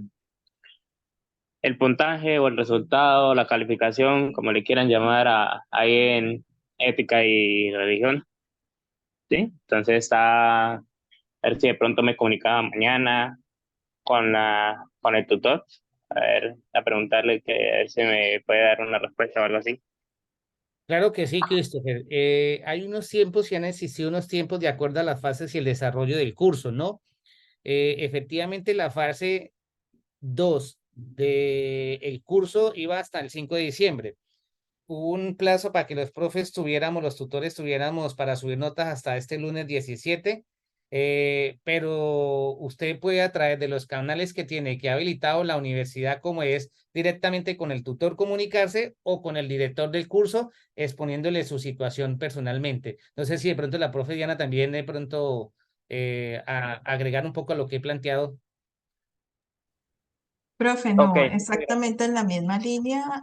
el puntaje o el resultado, la calificación, como le quieran llamar, ahí en ética y religión, ¿sí? Entonces a ver si de pronto me comunicaba mañana con el tutor, a preguntarle que a ver si me puede dar una respuesta o algo así. Claro que sí, Christopher. Hay unos tiempos y han existido unos tiempos de acuerdo a las fases y el desarrollo del curso, ¿no? Efectivamente, la fase 2 del curso iba hasta el 5 de diciembre. hubo un plazo para que los profes tuviéramos, los tutores tuviéramos para subir notas hasta este lunes 17, pero usted puede a través de los canales que tiene, que ha habilitado la universidad, como es directamente con el tutor comunicarse o con el director del curso, exponiéndole su situación personalmente. No sé si de pronto la profe Diana también de pronto agregar un poco a lo que he planteado. Profe, Ok, no, exactamente en la misma línea,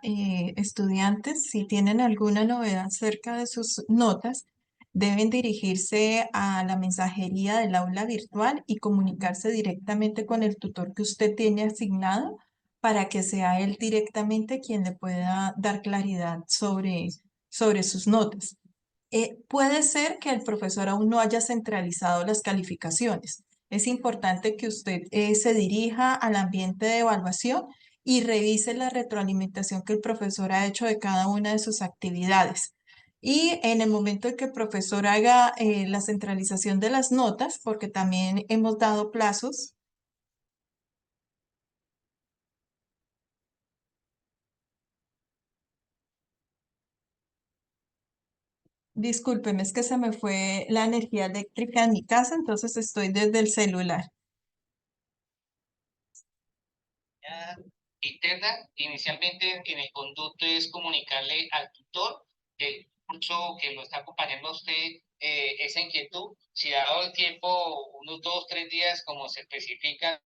estudiantes, si tienen alguna novedad acerca de sus notas, deben dirigirse a la mensajería del aula virtual y comunicarse directamente con el tutor que usted tiene asignado para que sea él directamente quien le pueda dar claridad sobre sus notas. Puede ser que el profesor aún no haya centralizado las calificaciones. Es importante que usted se dirija al ambiente de evaluación y revise la retroalimentación que el profesor ha hecho de cada una de sus actividades. Y en el momento en que el profesor haga la centralización de las notas, porque también hemos dado plazos. Discúlpeme, es que se me fue la energía eléctrica en mi casa, entonces estoy desde el celular. Interna, inicialmente en el conducto es comunicarle al tutor el curso que lo está acompañando a usted, esa inquietud. Si ha dado el tiempo, unos 2, 3 días, como se especifica